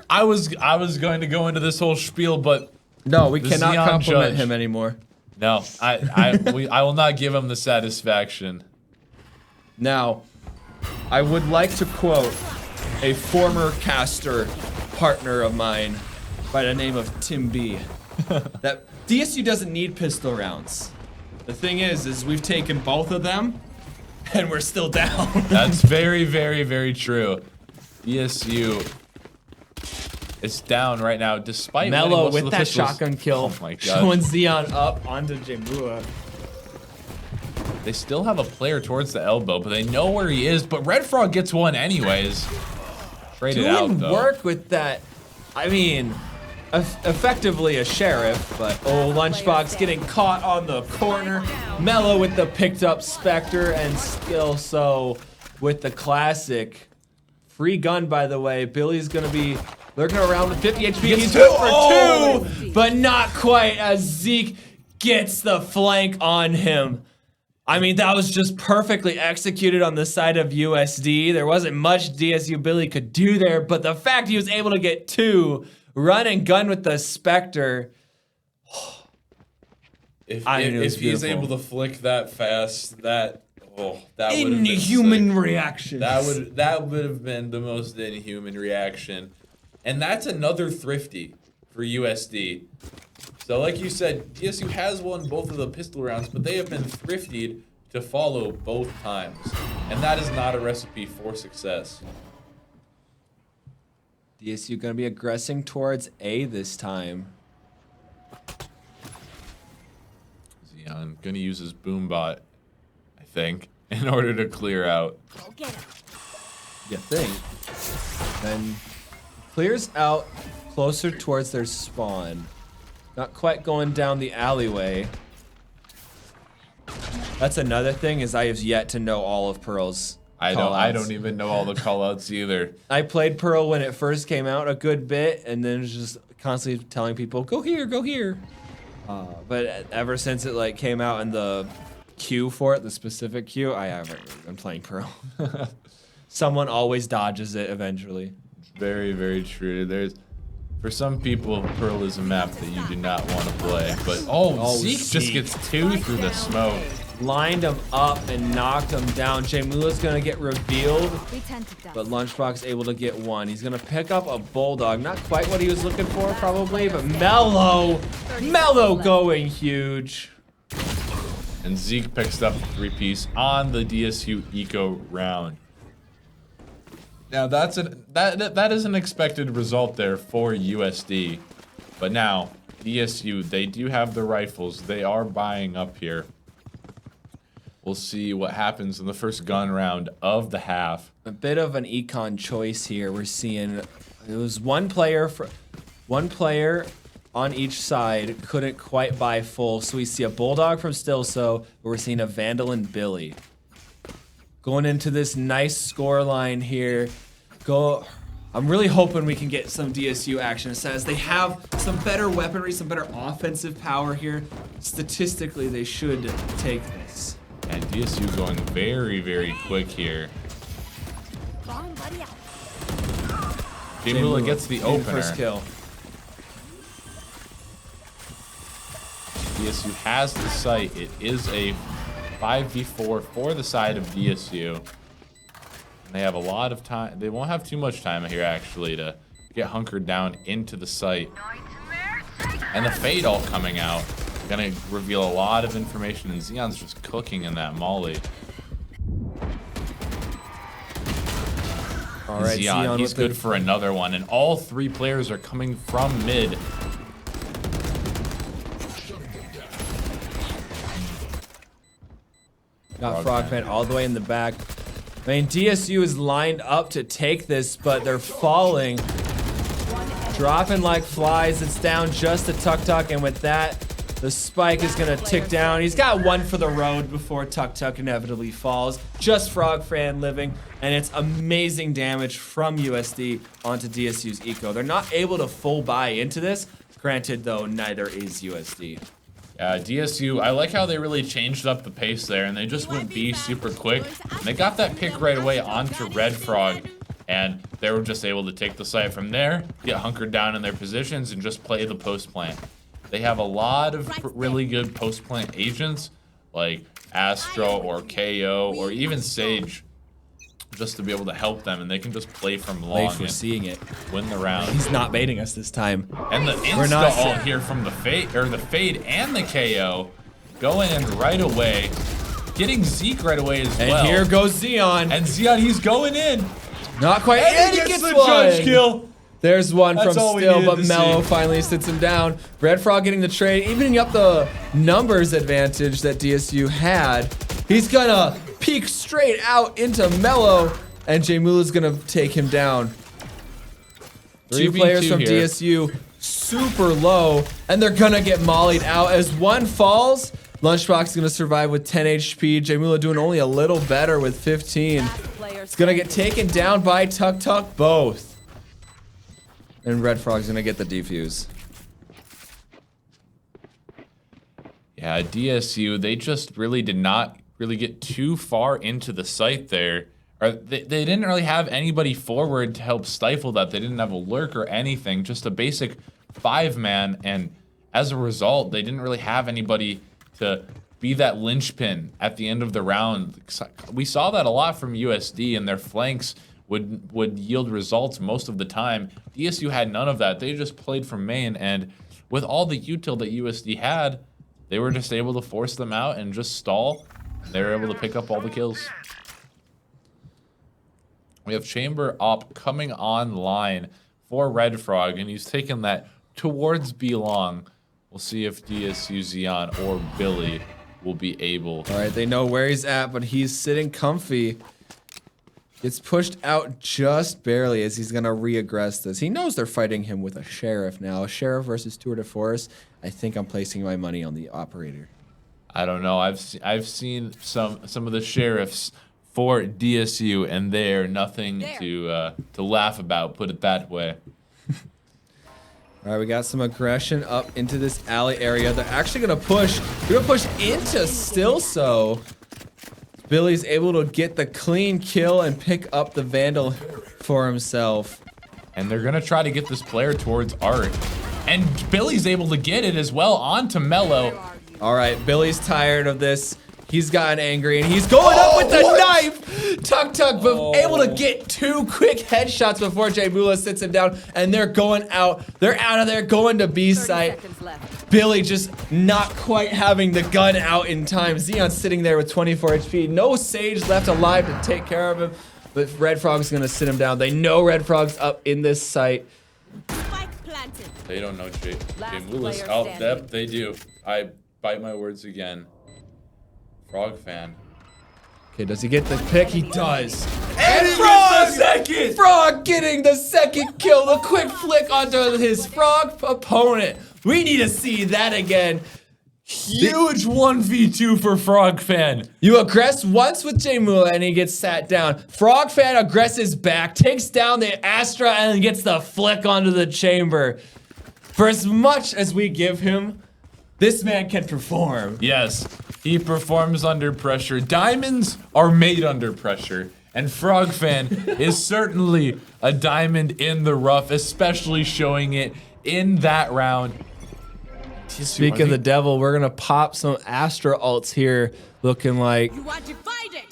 Speaker 1: I was going to go into this whole spiel, but
Speaker 2: No, we
Speaker 1: The
Speaker 2: cannot
Speaker 1: Xion
Speaker 2: compliment
Speaker 1: Judge.
Speaker 2: him anymore.
Speaker 1: no, I will not give him the satisfaction.
Speaker 2: Now, I would like to quote a former caster partner of mine by the name of Tim B. That DSU doesn't need pistol rounds. The thing is we've taken both of them, and we're still down.
Speaker 1: That's very, very, very true. ESU is down right now, despite winning
Speaker 2: Mello
Speaker 1: most of
Speaker 2: with
Speaker 1: the
Speaker 2: that
Speaker 1: pistols.
Speaker 2: shotgun kill,
Speaker 1: Oh my god.
Speaker 2: showing Xeon up onto Jambua.
Speaker 1: They still have a player towards the elbow, but they know where he is. But Red Frog gets one anyways. Traded out
Speaker 2: Doing
Speaker 1: though.
Speaker 2: work with that. I mean, effectively a sheriff, but Lunchbox getting caught on the corner. Mello with the picked up Spectre, and still so with the classic. Free gun, by the way. Billy's gonna be lurking around with 50 HP. He's good for 2, but not quite as Zeke gets the flank on him. I mean, that was just perfectly executed on the side of USD. There wasn't much DSU Billy could do there, but the fact he was able to get 2, run and gun with the Spectre.
Speaker 1: If
Speaker 2: I mean, it was
Speaker 1: he's
Speaker 2: beautiful.
Speaker 1: able to flick that fast, that would have been
Speaker 2: Inhuman
Speaker 1: sick.
Speaker 2: reaction.
Speaker 1: That would have been the most inhuman reaction. And that's another thrifty for USD. So like you said, DSU has won both of the pistol rounds, but they have been thriftied to follow both times. And that is not a recipe for success.
Speaker 2: DSU gonna be aggressing towards A this time.
Speaker 1: Xion gonna use his boombot, I think, in order to clear out.
Speaker 3: Go get him.
Speaker 2: You think? Then clears out closer towards their spawn. Not quite going down the alleyway. That's another thing, is I have yet to know all of Pearl's
Speaker 1: I
Speaker 2: callouts.
Speaker 1: don't even know all the callouts either.
Speaker 2: I played Pearl when it first came out a good bit, and then was just constantly telling people, go here, go here. But ever since it like came out in the queue for it, the specific queue, I haven't really been playing Pearl. Someone always dodges it eventually.
Speaker 1: Very, very true. For some people, Pearl is a map that you do not want to play. But Zeke just
Speaker 2: Zeke.
Speaker 1: gets 2 through the smoke.
Speaker 2: Lined him up and knocked him down. Jay Mula's gonna get revealed,
Speaker 3: We tend to die.
Speaker 2: but Lunchbox able to get 1. He's gonna pick up a Bulldog. Not quite what he was looking for, probably, but Mello going huge.
Speaker 1: And Zeke picks up the 3-piece on the DSU Eco round. Now that is an expected result there for USD. But now, DSU, they do have the rifles. They are buying up here. We'll see what happens in the first gun round of the half.
Speaker 2: A bit of an econ choice here. We're seeing it was one player on each side couldn't quite buy full. So we see a Bulldog from Stilso, but we're seeing a Vandal and Billy. Going into this nice score line here. I'm really hoping we can get some DSU action. It says they have some better weaponry, some better offensive power here. Statistically, they should take this.
Speaker 1: And DSU going very, very quick here.
Speaker 3: Bomb buddy out.
Speaker 1: Jamula gets the opener.
Speaker 2: First kill.
Speaker 1: DSU has the site. It is a 5v4 for the side of DSU. And they have a lot of time. They won't have too much time here, actually, to get hunkered down into the site. And the Fade all coming out. Gonna reveal a lot of information, and Xeon's just cooking in that molly.
Speaker 2: All right,
Speaker 1: Xeon, he's good for another one, and all three players are coming from mid.
Speaker 2: Got Frogman all the way in the back. I mean, DSU is lined up to take this, but they're falling. Dropping like flies. It's down just to Tuk Tuk, and with that, the spike is gonna tick down. He's got one for the road before Tuk Tuk inevitably falls. Just Frog Fan living, and it's amazing damage from USD onto DSU's eco. They're not able to full buy into this. Granted, though, neither is USD.
Speaker 1: DSU, I like how they really changed up the pace there, and they just went B super quick. And they got that pick right away onto Red Frog, and they were just able to take the site from there, get hunkered down in their positions, and just play the post plant. They have a lot of really good post plant agents, like Astro or KO or even Sage, just to be able to help them, and they can just play from long
Speaker 2: We're seeing it.
Speaker 1: win the round.
Speaker 2: He's not baiting us this time.
Speaker 1: And the insta ult here from the Fade and the KO going in right away, getting Zeke right away as well.
Speaker 2: And here goes Xeon.
Speaker 1: And Xeon, he's going in.
Speaker 2: Not quite.
Speaker 1: And he gets the judge kill.
Speaker 2: There's one
Speaker 1: That's
Speaker 2: from
Speaker 1: all we
Speaker 2: Still,
Speaker 1: needed
Speaker 2: but
Speaker 1: to
Speaker 2: Mello
Speaker 1: see.
Speaker 2: finally sits him down. Red Frog getting the trade, evening up the numbers advantage that DSU had. He's gonna peek straight out into Mello, and Jamula's gonna take him down. Three
Speaker 1: 2v2
Speaker 2: players from
Speaker 1: here.
Speaker 2: DSU, super low, and they're gonna get mollied out as one falls. Lunchbox is gonna survive with 10 HP. Jamula doing only a little better with 15. It's gonna get taken down by Tuk Tuk both. And Red Frog's gonna get the defuse.
Speaker 1: Yeah, DSU, they just really did not really get too far into the site there. Or they didn't really have anybody forward to help stifle that. They didn't have a lurk or anything, just a basic 5-man, and as a result, they didn't really have anybody to be that linchpin at the end of the round. We saw that a lot from USD, and their flanks would yield results most of the time. DSU had none of that. They just played from main, and with all the util that USD had, they were just able to force them out and just stall. They were able to pick up all the kills. We have Chamber Op coming online for Red Frog, and he's taking that towards B long. We'll see if DSU, Xeon, or Billy will be able.
Speaker 2: All right, they know where he's at, but he's sitting comfy. Gets pushed out just barely as he's gonna re-aggress this. He knows they're fighting him with a Sheriff now. A Sheriff versus Tour de Force. I think I'm placing my money on the Operator.
Speaker 1: I don't know. I've seen some of the Sheriffs for DSU, and they're nothing to laugh about. Put it that way.
Speaker 2: All right, we got some aggression up into this alley area. They're actually gonna push. They're gonna push into Stilso. Billy's able to get the clean kill and pick up the Vandal for himself.
Speaker 1: And they're gonna try to get this player towards Art. And Billy's able to get it as well onto Mello.
Speaker 2: All right, Billy's tired of this. He's gotten angry and he's going up with the knife. Tuk Tuk able to get 2 quick headshots before Jamula sits him down, and they're going out. They're out of there, going to B
Speaker 3: 30
Speaker 2: site.
Speaker 3: seconds left.
Speaker 2: Billy just not quite having the gun out in time. Xeon sitting there with 24 HP. No Sage left alive to take care of him, but Red Frog's gonna sit him down. They know Red Frog's up in this site.
Speaker 3: Spike planted.
Speaker 1: They don't know
Speaker 3: Last
Speaker 1: Jamula's
Speaker 3: player
Speaker 1: out
Speaker 3: standing.
Speaker 1: depth. They do. I bite my words again. Frog fan.
Speaker 2: Okay, does he get the pick? He does. And Frog getting the second kill. The quick flick onto his Frog opponent. We need to see that again.
Speaker 1: Huge 1v2 for Frog Fan.
Speaker 2: You aggress once with J-Mula and he gets sat down. Frog Fan aggresses back, takes down the Astra and gets the flick onto the chamber. For as much as we give him, this man can perform.
Speaker 1: Yes, he performs under pressure. Diamonds are made under pressure. And Frog Fan is certainly a diamond in the rough, especially showing it in that round.
Speaker 2: Speak of the devil, we're gonna pop some Astra ults here, looking like.
Speaker 3: You are divided.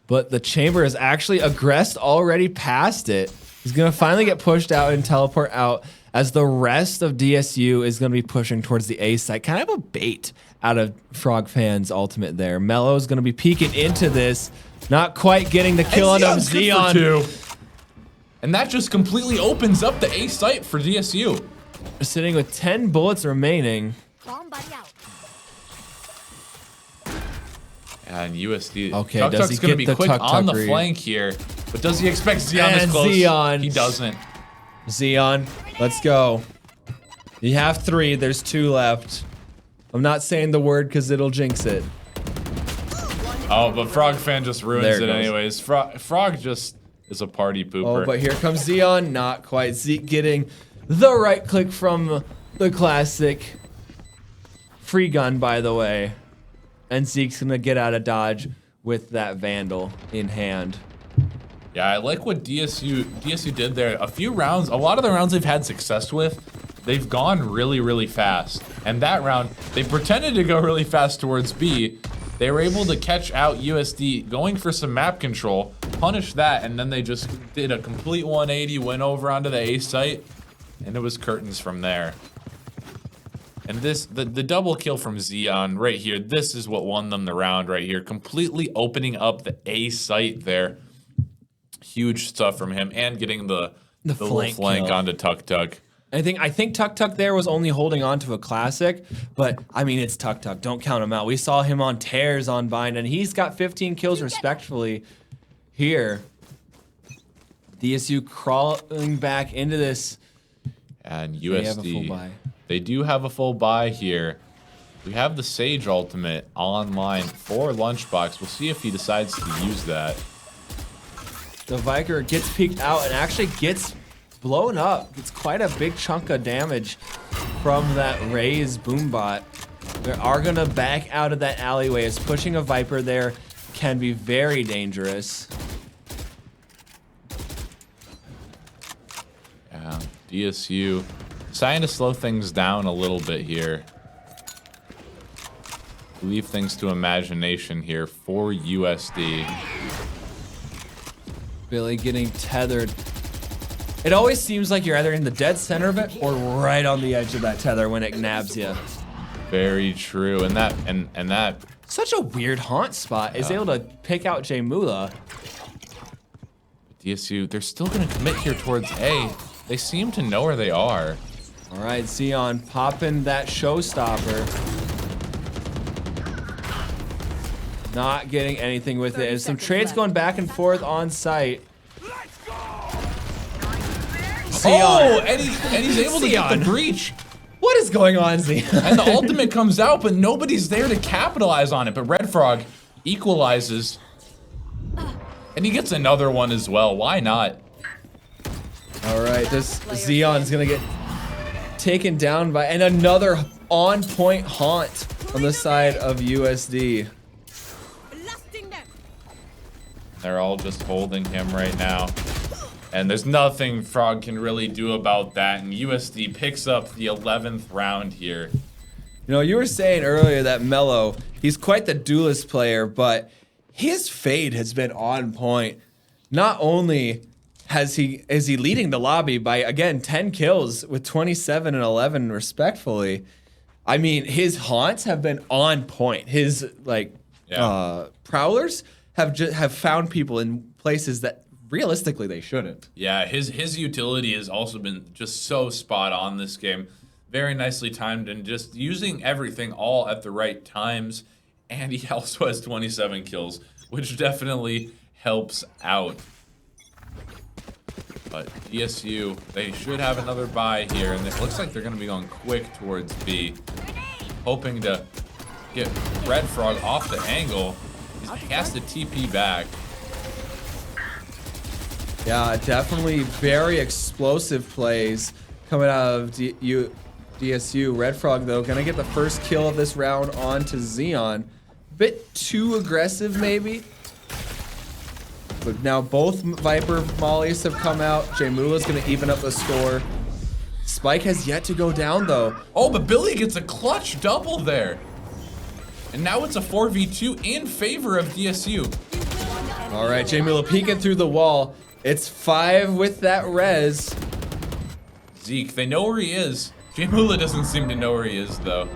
Speaker 2: But the chamber is actually aggressed already past it. He's gonna finally get pushed out and teleport out as the rest of DSU is gonna be pushing towards the A site. Kind of a bait out of Frog Fan's ultimate there. Mello's gonna be peeking into this, not quite getting the kill on Xeon.
Speaker 1: And that just completely opens up the A site for DSU.
Speaker 2: Sitting with 10 bullets remaining.
Speaker 3: Bomb buddy out.
Speaker 1: And USD.
Speaker 2: Okay,
Speaker 1: Tuk
Speaker 2: does he
Speaker 1: Tuk's gonna
Speaker 2: get
Speaker 1: be
Speaker 2: the
Speaker 1: quick on the
Speaker 2: tuk-tuk
Speaker 1: flank here. But does he expect Xeon
Speaker 2: And
Speaker 1: as close?
Speaker 2: Xeon.
Speaker 1: He doesn't.
Speaker 2: Xeon, let's go. You have 3, there's 2 left. I'm not saying the word because it'll jinx it.
Speaker 1: Oh, but Frog Fan just ruins
Speaker 2: There
Speaker 1: it
Speaker 2: it goes.
Speaker 1: anyways. Frog just is a party pooper.
Speaker 2: Oh, but here comes Xeon. Not quite. Zeke getting the right click from the classic. Free gun, by the way. And Zeke's gonna get out of dodge with that Vandal in hand.
Speaker 1: Yeah, I like what DSU did there. A lot of the rounds they've had success with, they've gone really, really fast. And that round, they pretended to go really fast towards B. They were able to catch out USD going for some map control, punish that, and then they just did a complete 180, went over onto the A site, and it was curtains from there. And the double kill from Xeon right here, this is what won them the round right here, completely opening up the A site there. Huge stuff from him, and getting the little flank
Speaker 2: kill
Speaker 1: onto Tuk Tuk.
Speaker 2: I think Tuk Tuk there was only holding on to a classic, but I mean, it's Tuk Tuk. Don't count him out. We saw him on tears on Bind, and he's got 15 kills respectfully here. DSU crawling back into this.
Speaker 1: And
Speaker 2: They have a full
Speaker 1: USD,
Speaker 2: buy.
Speaker 1: they do have a full buy here. We have the Sage ultimate online for Lunchbox. We'll see if he decides to use that.
Speaker 2: The Viker gets peeked out and actually gets blown up. It's quite a big chunk of damage from that Raze boombot. They are gonna back out of that alleyway as pushing a Viper there can be very dangerous.
Speaker 1: Yeah, DSU deciding to slow things down a little bit here. Leave things to imagination here for USD.
Speaker 2: Billy getting tethered. It always seems like you're either in the dead center of it or right on the edge of that tether when it nabs you.
Speaker 1: Very true, and that
Speaker 2: Such a weird haunt spot. Is able to pick out J-Mula.
Speaker 1: DSU, they're still gonna commit here towards A. They seem to know where they are.
Speaker 2: All right, Xeon popping that showstopper. Not getting anything with it. And some trades going back and forth on site.
Speaker 1: Oh, and he's able to get the breach.
Speaker 2: What is going on, Xeon?
Speaker 1: And the ultimate comes out, but nobody's there to capitalize on it. But Red Frog equalizes. And he gets another one as well. Why not?
Speaker 2: All right, this Xeon's gonna get taken down by, and another on-point haunt on the side of USD.
Speaker 3: Blasting them.
Speaker 1: They're all just holding him right now. And there's nothing Frog can really do about that. And USD picks up the 11th round here.
Speaker 2: You know, you were saying earlier that Mello, he's quite the duelist player, but his fade has been on point. Not only is he leading the lobby by, again, 10 kills with 27 and 11 respectfully. I mean, his haunts have been on point. His prowlers have found people in places that realistically they shouldn't.
Speaker 1: Yeah, his utility has also been just so spot on this game. Very nicely timed and just using everything all at the right times. And he also has 27 kills which definitely helps out. But DSU, they should have another buy here, and it looks like they're going to be going quick towards B, hoping to get Red Frog off the angle. He has to TP back.
Speaker 2: Yeah, definitely very explosive plays coming out of DSU. Red Frog, though, gonna get the first kill of this round onto Xeon. Bit too aggressive, maybe. But now both Viper mollies have come out. Jaymula's gonna even up the score. Spike has yet to go down, though.
Speaker 1: Oh, but Billy gets a clutch double there. And now it's a 4v2 in favor of DSU.
Speaker 2: All right, Jaymula peeking through the wall. It's 5 with that res.
Speaker 1: Zeke, they know where he is. Jaymula doesn't seem to know where he is, though.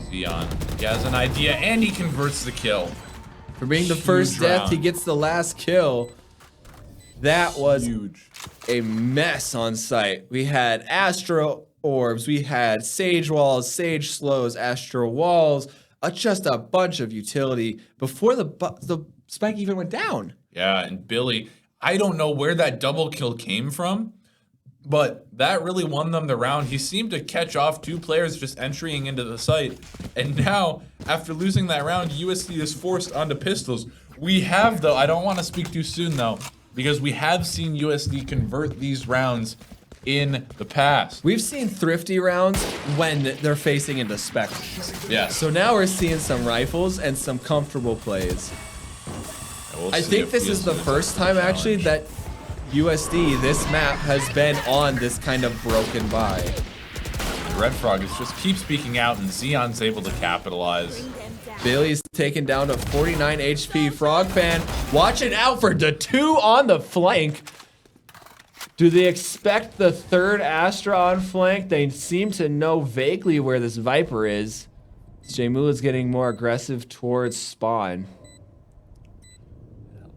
Speaker 1: Xeon, he has an idea, and he converts the kill.
Speaker 2: For being the first death, he gets the last kill. That was
Speaker 1: huge.
Speaker 2: A mess on site. We had Astro Orbs, we had Sage Walls, Sage Slows, Astro Walls, just a bunch of utility before the spike even went down.
Speaker 1: Yeah, and Billy, I don't know where that double kill came from, but that really won them the round. He seemed to catch off 2 players just entering into the site. And now, after losing that round, USD is forced onto pistols. We have, though, I don't want to speak too soon, though, because we have seen USD convert these rounds in the past.
Speaker 2: We've seen thrifty rounds when they're facing into Spectres.
Speaker 1: Yeah.
Speaker 2: So now we're seeing some rifles and some comfortable plays.
Speaker 1: We'll
Speaker 2: I think this is the first time actually that USD, this map, has been on this kind of broken buy.
Speaker 1: Red Frog just keeps speaking out, and Xeon's able to capitalize.
Speaker 2: Billy's taken down to 49 HP. Frog fan watching out for the 2 on the flank. Do they expect the 3rd Astra on flank? They seem to know vaguely where this Viper is. Jaymula's getting more aggressive towards spawn.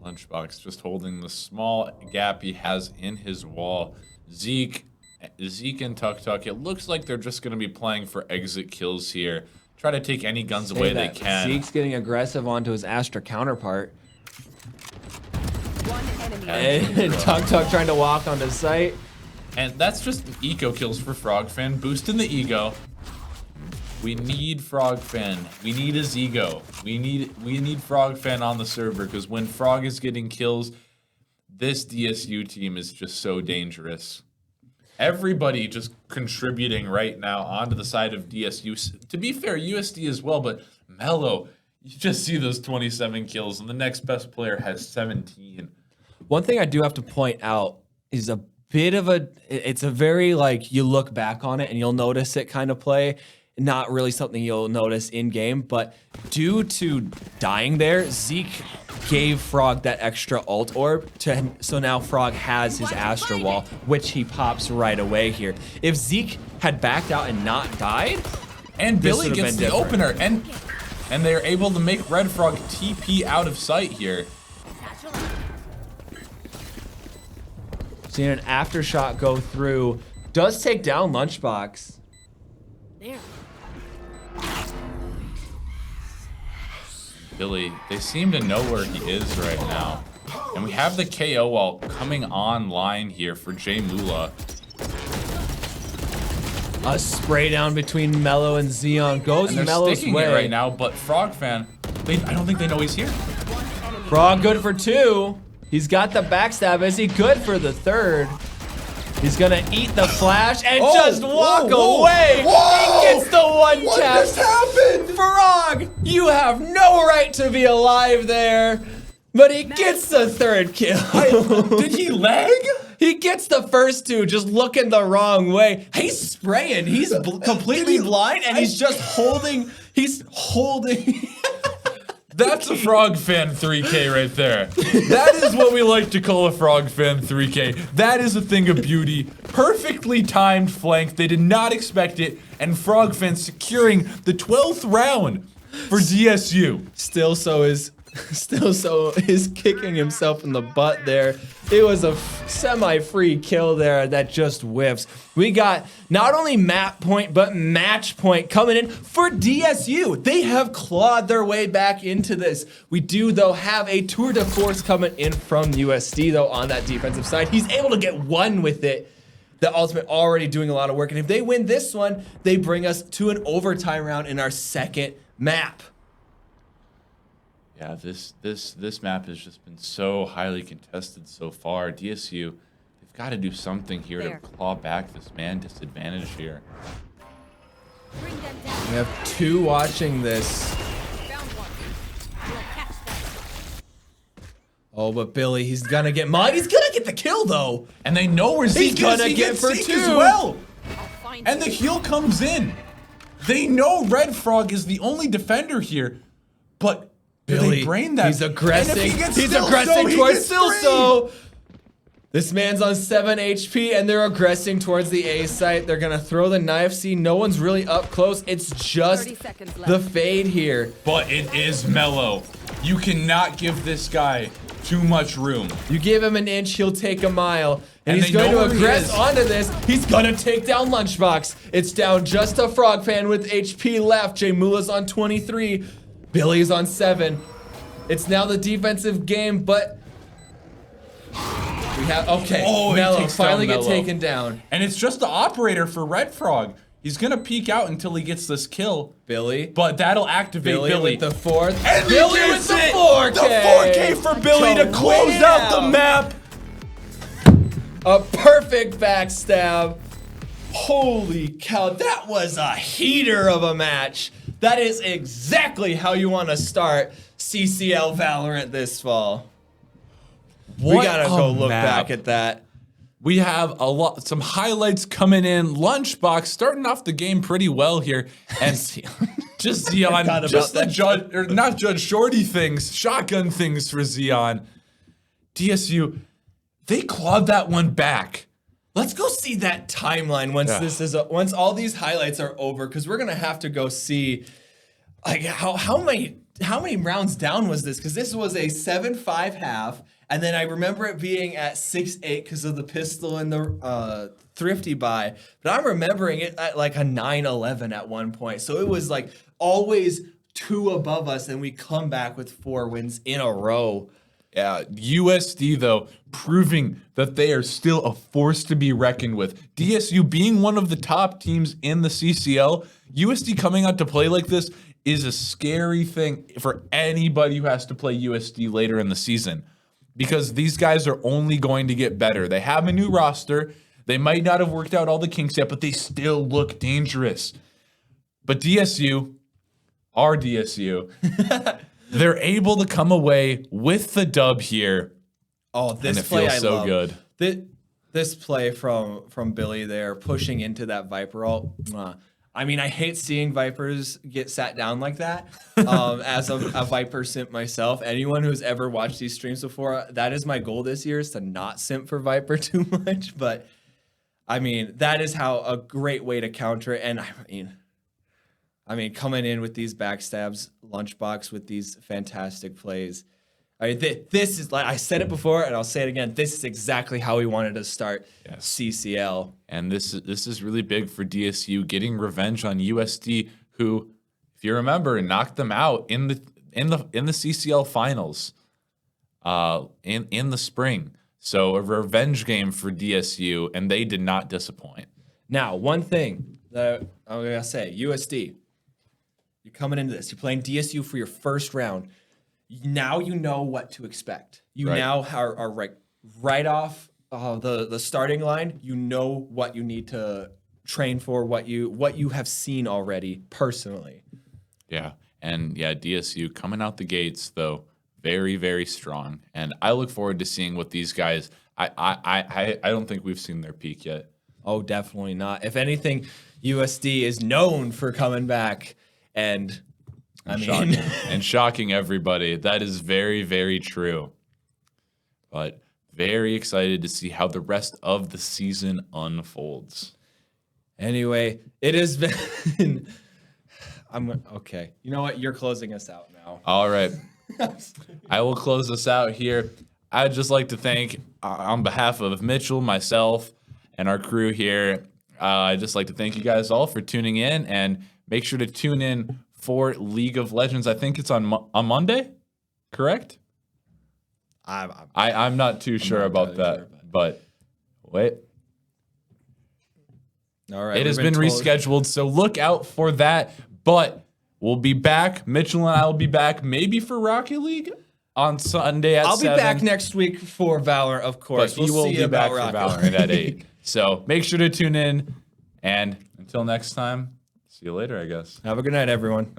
Speaker 1: Lunchbox just holding the small gap he has in his wall. Zeke and Tuk Tuk, it looks like they're just going to be playing for exit kills here. Try to take any guns away they can.
Speaker 2: Zeke's getting aggressive onto his Astra counterpart. And Tuk Tuk trying to walk onto site.
Speaker 1: And that's just eco kills for Frogfan, boosting the ego. We need Frogfan. We need his ego. We need Frogfan on the server, because when Frog is getting kills, this DSU team is just so dangerous. Everybody just contributing right now onto the side of DSU. To be fair, USD as well, but Mello, you just see those 27 kills, and the next best player has 17.
Speaker 2: One thing I do have to point out is a bit of it's a very, like, you look back on it and you'll notice it kind of play. Not really something you'll notice in game, but due to dying there, Zeke gave Frog that extra ult orb so now Frog has his Astra wall, which he pops right away here. If Zeke had backed out and not died,
Speaker 1: and Billy gets the opener, and they're able to make Red Frog TP out of sight here.
Speaker 2: Seeing an aftershock go through, does take down Lunchbox.
Speaker 3: There.
Speaker 1: Billy, they seem to know where he is right now. And we have the KO wall coming online here for Jaymula.
Speaker 2: A spray down between Mello and Xeon goes
Speaker 1: And they're
Speaker 2: Mello's
Speaker 1: sticking
Speaker 2: way.
Speaker 1: it right now, but Frogfan, I don't think they know he's here.
Speaker 2: Frog good for 2. He's got the backstab. Is he good for the 3rd? He's gonna eat the flash and just walk away.
Speaker 1: Whoa!
Speaker 2: He gets the 1 tap.
Speaker 1: What just happened?
Speaker 2: Frog, you have no right to be alive there. But he gets the 3rd kill.
Speaker 1: Did he lag?
Speaker 2: He gets the first 2, just looking the wrong way. He's spraying. He's completely blind, and he's just holding. He's holding.
Speaker 1: That's a Frogfan 3K right there. That is what we like to call a Frogfan 3K. That is a thing of beauty. Perfectly timed flank. They did not expect it. And Frogfan securing the 12th round for DSU.
Speaker 2: Still, so is is kicking himself in the butt there. It was a semi-free kill there that just whiffs. We got not only map point, but match point coming in for DSU. They have clawed their way back into this. We do, though, have a tour de force coming in from USD, though, on that defensive side. He's able to get one with it. The ultimate already doing a lot of work. And if they win this one, they bring us to an overtime round in our second map.
Speaker 1: Yeah, this map has just been so highly contested so far. DSU, they've got to do something here to claw back this man disadvantage here.
Speaker 3: Bring them down.
Speaker 2: We have two watching this.
Speaker 3: Found one. We'll catch them.
Speaker 2: Oh, but Billy, he's gonna get mine. He's gonna get the kill, though.
Speaker 1: And they know where Zeke
Speaker 2: gonna
Speaker 1: is. He
Speaker 2: get
Speaker 1: gets
Speaker 2: for
Speaker 1: Zeke
Speaker 2: two.
Speaker 1: as well.
Speaker 3: I'll find
Speaker 1: And the heal comes in. They know Red Frog is the only defender here, but
Speaker 2: Billy,
Speaker 1: they brain that.
Speaker 2: he's aggressing.
Speaker 1: And if he gets
Speaker 2: He's
Speaker 1: Stilso,
Speaker 2: aggressing
Speaker 1: he
Speaker 2: towards
Speaker 1: gets three.
Speaker 2: Stilso. This man's on 7 HP, and they're aggressing towards the A site. They're gonna throw the knife. See, no one's really up close. It's just
Speaker 3: 30 seconds left.
Speaker 2: the fade here.
Speaker 1: But it is mellow. You cannot give this guy too much room.
Speaker 2: You give him an inch, he'll take a mile. And
Speaker 1: And
Speaker 2: he's
Speaker 1: they
Speaker 2: going
Speaker 1: know
Speaker 2: to
Speaker 1: where he
Speaker 2: aggress
Speaker 1: is.
Speaker 2: onto this. He's gonna take down Lunchbox. It's down just a Frog Fan with HP left. Jay Mula's on 23. Billy's on 7. It's now the defensive game, but we have
Speaker 1: Oh, he
Speaker 2: Mello
Speaker 1: takes down
Speaker 2: finally get
Speaker 1: Mello.
Speaker 2: taken down.
Speaker 1: And it's just the operator for Red Frog. He's gonna peek out until he gets this kill,
Speaker 2: Billy.
Speaker 1: but that'll activate
Speaker 2: Billy
Speaker 1: Billy.
Speaker 2: with the 4th.
Speaker 1: And
Speaker 2: Billy
Speaker 1: he
Speaker 2: with
Speaker 1: gets
Speaker 2: the
Speaker 1: it!
Speaker 2: 4K.
Speaker 1: The 4K for Billy to close
Speaker 2: win
Speaker 1: out the map.
Speaker 2: A perfect backstab. Holy cow, that was a heater of a match. That is exactly how you want to start CCL Valorant this fall. We
Speaker 1: What
Speaker 2: gotta
Speaker 1: a
Speaker 2: go look
Speaker 1: map.
Speaker 2: back at that.
Speaker 1: We have some highlights coming in. Lunchbox starting off the game pretty well here, and just Xeon,
Speaker 2: about
Speaker 1: just the
Speaker 2: that.
Speaker 1: judge or not judge shorty things, shotgun things for Xeon. DSU, they clawed that one back.
Speaker 2: Let's go see that timeline once once all these highlights are over, because we're gonna have to go see like how many rounds down was this? Because this was a 7-5 half, and then I remember it being at 6-8 because of the pistol and the thrifty buy. But I'm remembering it at like a 9-11 at one point. So it was like always 2 above us, and we come back with 4 wins in a row.
Speaker 1: Yeah, USD though, proving that they are still a force to be reckoned with. DSU being one of the top teams in the CCL, USD coming out to play like this is a scary thing for anybody who has to play USD later in the season, because these guys are only going to get better. They have a new roster. They might not have worked out all the kinks yet, but they still look dangerous. But DSU, our DSU, they're able to come away with the dub here.
Speaker 2: Oh, this
Speaker 1: And it
Speaker 2: play
Speaker 1: feels
Speaker 2: I
Speaker 1: so
Speaker 2: love.
Speaker 1: good.
Speaker 2: This play from Billy there, pushing into that Viper ult. I mean, I hate seeing Vipers get sat down like that. As a Viper simp myself, anyone who's ever watched these streams before, that is my goal this year, is to not simp for Viper too much. But I mean, that is how a great way to counter it. And I mean, coming in with these backstabs, Lunchbox with these fantastic plays. I mean, this is, like I said it before, and I'll say it again. This is exactly how we wanted to start CCL.
Speaker 1: And this is really big for DSU, getting revenge on USD, who, if you remember, knocked them out in the CCL finals in the spring. So a revenge game for DSU, and they did not disappoint.
Speaker 2: Now, one thing that I'm gonna say, USD, you're coming into this. You're playing DSU for your first round. Now you know what to expect. You
Speaker 1: Right.
Speaker 2: now are right off the starting line. You know what you need to train for, what you have seen already personally.
Speaker 1: Yeah, and yeah, DSU coming out the gates though, very very strong, and I look forward to seeing what these guys. I don't think we've seen their peak yet.
Speaker 2: Oh, definitely not. If anything, USD is known for coming back and.
Speaker 1: Shocking everybody. That is very, very true. But very excited to see how the rest of the season unfolds.
Speaker 2: Anyway, it has been. Okay. You know what? You're closing us out now.
Speaker 1: All right. I will close this out here. I'd just like to thank, on behalf of Mitchell, myself, and our crew here, I'd just like to thank you guys all for tuning in, and make sure to tune in for League of Legends. I think it's on Monday, correct? I'm not too sure about that, but wait.
Speaker 2: All right.
Speaker 1: It has been rescheduled, so look out for that. But we'll be back. Mitchell and I will be back, maybe for Rocket League on Sunday at 7.
Speaker 2: I'll be back next week for Valorant, of course.
Speaker 1: But he will be back for Valorant at 8. So make sure to tune in. And until next time, see you later, I guess.
Speaker 2: Have a good night, everyone.